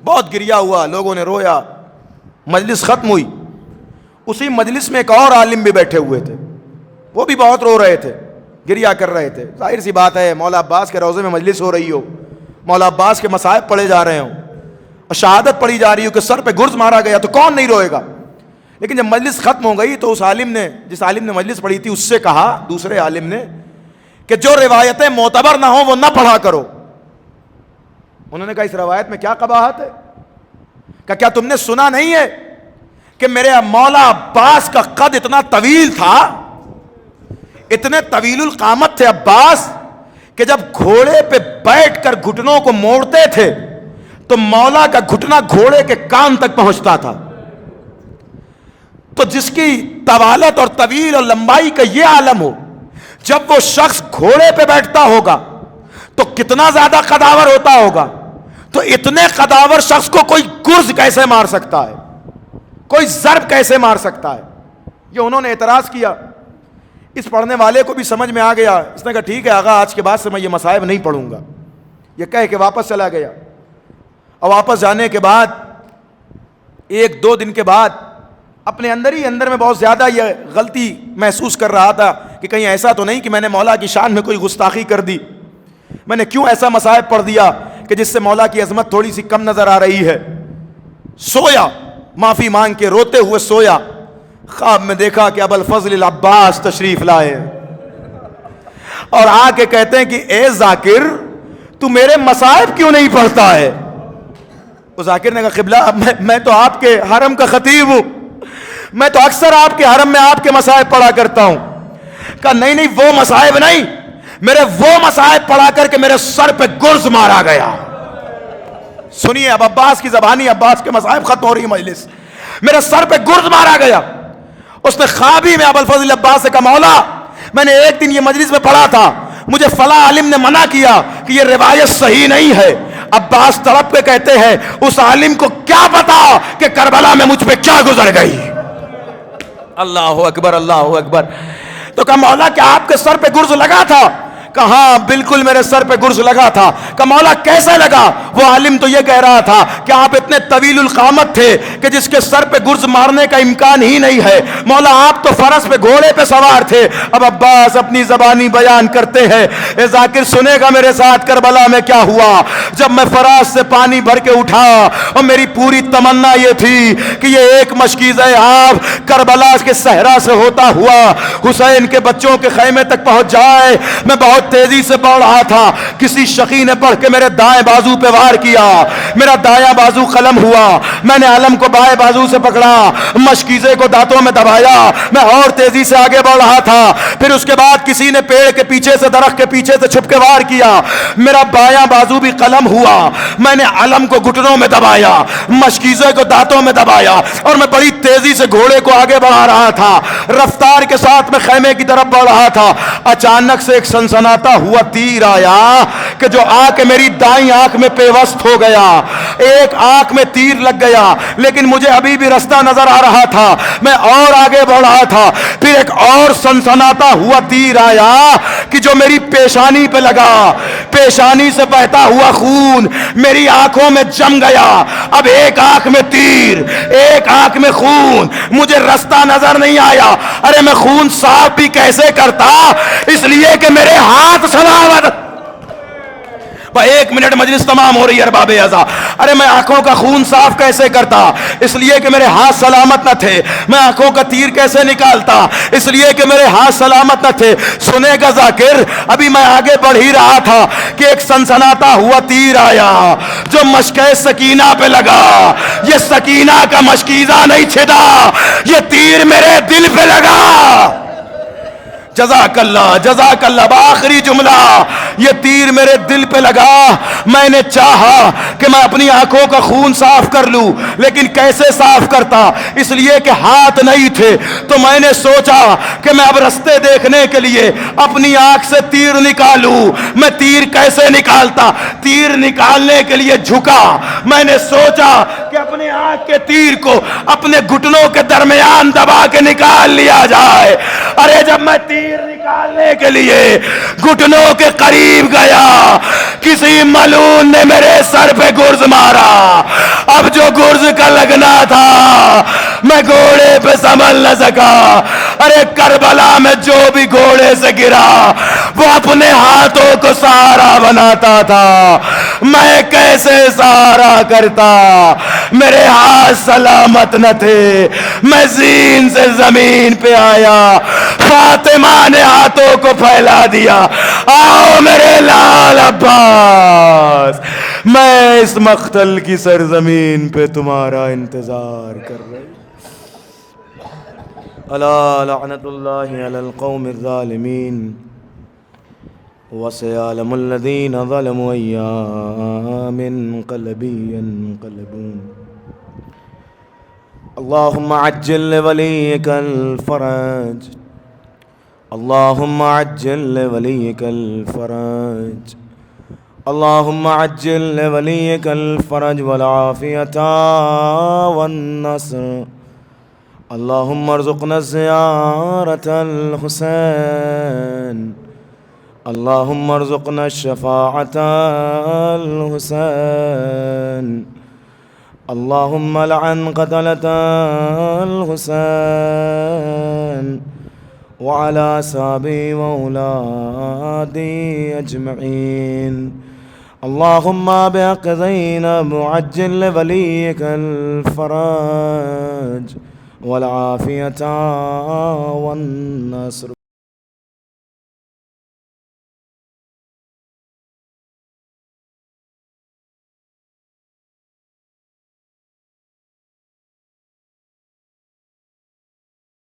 بہت گریا ہوا, لوگوں نے رویا, مجلس ختم ہوئی. اسی مجلس میں ایک اور عالم بھی بیٹھے ہوئے تھے, وہ بھی بہت رو رہے تھے, گریا کر رہے تھے. ظاہر سی بات ہے, مولا عباس کے روضے میں مجلس ہو رہی ہو, مولا عباس کے مصائب پڑھے جا رہے ہوں, شہادت پڑھی جا رہی ہو کہ سر پہ گرز مارا گیا, تو کون نہیں روئے گا. لیکن جب مجلس ختم ہو گئی تو اس عالم نے, جس عالم نے مجلس پڑھی تھی, اس سے کہا, دوسرے عالم نے, کہ جو روایتیں معتبر نہ ہوں وہ نہ پڑھا کرو. انہوں نے کہا اس روایت میں کیا قباحت ہے؟ کہ کیا تم نے سنا نہیں ہے کہ میرے مولا عباس کا قد اتنا طویل تھا, اتنے طویل القامت تھے عباس, کہ جب گھوڑے پہ بیٹھ کر گھٹنوں کو موڑتے تھے تو مولا کا گھٹنا گھوڑے کے کان تک پہنچتا تھا. تو جس کی طوالت اور طویل اور لمبائی کا یہ عالم ہو, جب وہ شخص گھوڑے پہ بیٹھتا ہوگا تو کتنا زیادہ قداور ہوتا ہوگا. تو اتنے قداور شخص کو کوئی گرز کیسے مار سکتا ہے, کوئی ضرب کیسے مار سکتا ہے؟ یہ انہوں نے اعتراض کیا. اس پڑھنے والے کو بھی سمجھ میں آ گیا. اس نے کہا ٹھیک ہے آغا, آج کے بعد سے میں یہ مصائب نہیں پڑھوں گا. یہ کہہ کے واپس چلا گیا. اور واپس جانے کے بعد ایک دو دن کے بعد اپنے اندر ہی اندر میں بہت زیادہ یہ غلطی محسوس کر رہا تھا کہ کہیں ایسا تو نہیں کہ میں نے مولا کی شان میں کوئی گستاخی کر دی, میں نے کیوں ایسا مصائب پڑھ دیا کہ جس سے مولا کی عظمت تھوڑی سی کم نظر آ رہی ہے. سویا, معافی مانگ کے روتے ہوئے سویا. خواب میں دیکھا کہ ابوالفضل العباس تشریف لائے اور آ کے کہتے ہیں کہ اے ذاکر, تو میرے مصائب کیوں نہیں پڑھتا ہے؟ وہ ذاکر نے کہا قبلہ, میں تو آپ کے حرم کا خطیب ہوں, میں تو اکثر آپ کے حرم میں آپ کے مصائب پڑھا کرتا ہوں. کہا نہیں وہ مصائب نہیں, میرے وہ مصائب پڑھا کر کے میرے سر پہ گرز مارا گیا. سنیے, اب عباس کی زبانی, عباس کے مصائب ختم ہو رہی مجلس. میرے سر پہ گرز مارا گیا. اس نے خوابی میں ابوالفضل عباس سے کہا مولا, میں نے ایک دن یہ مجلس میں پڑھا تھا, مجھے فلاں عالم نے منع کیا کہ یہ روایت صحیح نہیں ہے. عباس تڑپ کے کہتے ہیں اس عالم کو کیا پتا کہ کربلا میں مجھ پہ کیا گزر گئی. اللہ اکبر, اللہ اکبر. تو کہا مولا کیا آپ کے سر پہ گرز لگا تھا؟ کہا بالکل میرے سر پہ گرز لگا تھا. کہ مولا کیسے لگا؟ وہ عالم تو یہ کہہ رہا تھا کہ آپ اتنے طویل القامت تھے کہ جس کے سر پہ گرز مارنے کا امکان ہی نہیں ہے. مولا آپ تو فرس پہ گھوڑے پہ سوار تھے. اب عباس اپنی زبانی بیان کرتے ہیں, اے ذاکر سنے گا میرے ساتھ کربلا میں کیا ہوا. جب میں فراز سے پانی بھر کے اٹھا اور میری پوری تمنا یہ تھی کہ یہ ایک مشکیزہ آب کربلا کے صحرا سے ہوتا ہوا حسین کے بچوں کے خیمے تک پہنچ جائے. میں بہت تیزی سے بڑھ رہا تھا, کسی شقی نے بڑھ کے میرے دائیں بازو پہ وار کیا, میرا دایاں بازو قلم ہوا, میں نے علم کو بائیں بازو سے پکڑا, مشکیزے کو دانتوں میں دبایا, میں اور تیزی سے آگے بڑھ رہا تھا. پھر اس کے بعد کسی نے پیڑ کے پیچھے سے, درخت کے پیچھے سے چھپ کے وار کیا, میرا بایاں بازو بھی قلم ہوا, میں نے علم کو گھٹنوں میں دبایا, مشکیزے کو دانتوں میں دبایا, اور میں بڑی تیزی سے گھوڑے کو آگے بڑھا رہا تھا. رفتار کے ساتھ میں خیمے کی طرف بڑھ رہا تھا. اچانک سے ایک سنسناتا ہوا تیر آیا کہ جو آ کے میری دائیں آنکھ میں پیوست ہو گیا. ایک آنکھ میں تیر لگ گیا, لیکن مجھے ابھی بھی رستہ نظر آ رہا تھا, میں اور آگے بڑھ رہا تھا. پھر ایک اور سنسناتا ہوا تیر آیا کہ جو میری پیشانی پہ لگا, پیشانی سے بہتا ہوا خون میری آنکھوں میں جم گیا. اب ایک آنکھ میں تیر, ایک آنکھ میں خون, مجھے رستہ نظر نہیں آیا. ارے میں خون صاف بھی کیسے کرتا, اس لیے کہ میرے ہاتھ سلامت. ایک منٹ مجلس تمام ہو رہی ہے ارباب اعضا. ارے میں آنکھوں کا خون صاف کیسے کرتا؟ اس لیے کہ میرے ہاتھ سلامت نہ تھے. میں آنکھوں کا تیر کیسے نکالتا؟ اس لیے کہ میرے ہاتھ سلامت نہ تھے. سنے گا ذاکر، ابھی میں آگے بڑھ ہی رہا تھا کہ ایک سنسناتا ہوا تیر آیا جو مشکے سکینہ پہ لگا. یہ سکینہ کا مشکیزہ نہیں چھدا، یہ تیر میرے دل پہ لگا. جزاک اللہ، جزاک اللہ. بآخری جملہ، یہ تیر میرے دل پہ لگا. میں نے چاہا کہ میں اپنی آنکھوں کا خون صاف کر لوں، لیکن کیسے صاف کرتا؟ اس لیے کہ ہاتھ نہیں تھے. تو میں نے سوچا کہ میں اب رستے دیکھنے کے لیے اپنی آنکھ سے تیر نکالوں. میں تیر کیسے نکالتا؟ تیر نکالنے کے لیے جھکا. میں نے سوچا کہ اپنے آنکھ کے تیر کو اپنے گھٹنوں کے درمیان دبا کے نکال لیا جائے. ارے جب میں تیر نکالنے کے لیے گھٹنوں کے قریب گیا، کسی ملعون نے میرے سر پہ گرز مارا. اب جو گرز کا لگنا تھا میں گھوڑے پہ سنبھل نہ سکا. ارے کربلا میں جو بھی گھوڑے سے گرا وہ اپنے ہاتھوں کو سہارا بناتا تھا. میں کیسے سہارا کرتا؟ میرے ہاتھ سلامت نہ تھے. میں زین سے زمین پہ آیا. فاطمہ نے ہاتھوں کو پھیلا دیا. آؤ میرے لال عباس، میں اس مقتل کی سرزمین پہ تمہارا انتظار کر رہی. الا لعنت اللہ علی القوم الظالمین وسيعلم الذين ظلموا أيّ منقلب ينقلبون. اللهم عجل لوليك الفرج، اللهم عجل لوليك الفرج، اللهم عجل لوليك الفرج والعافية والنصر. اللهم ارزقنا زيارة الحسين، اللهم ارزقنا الشفاعة الحسين. اللهم لعن قتلة الحسين وعلى أصحابه وأولادي أجمعين. اللهم بحق زينب عجل لوليك الفرج والعافية والنصر.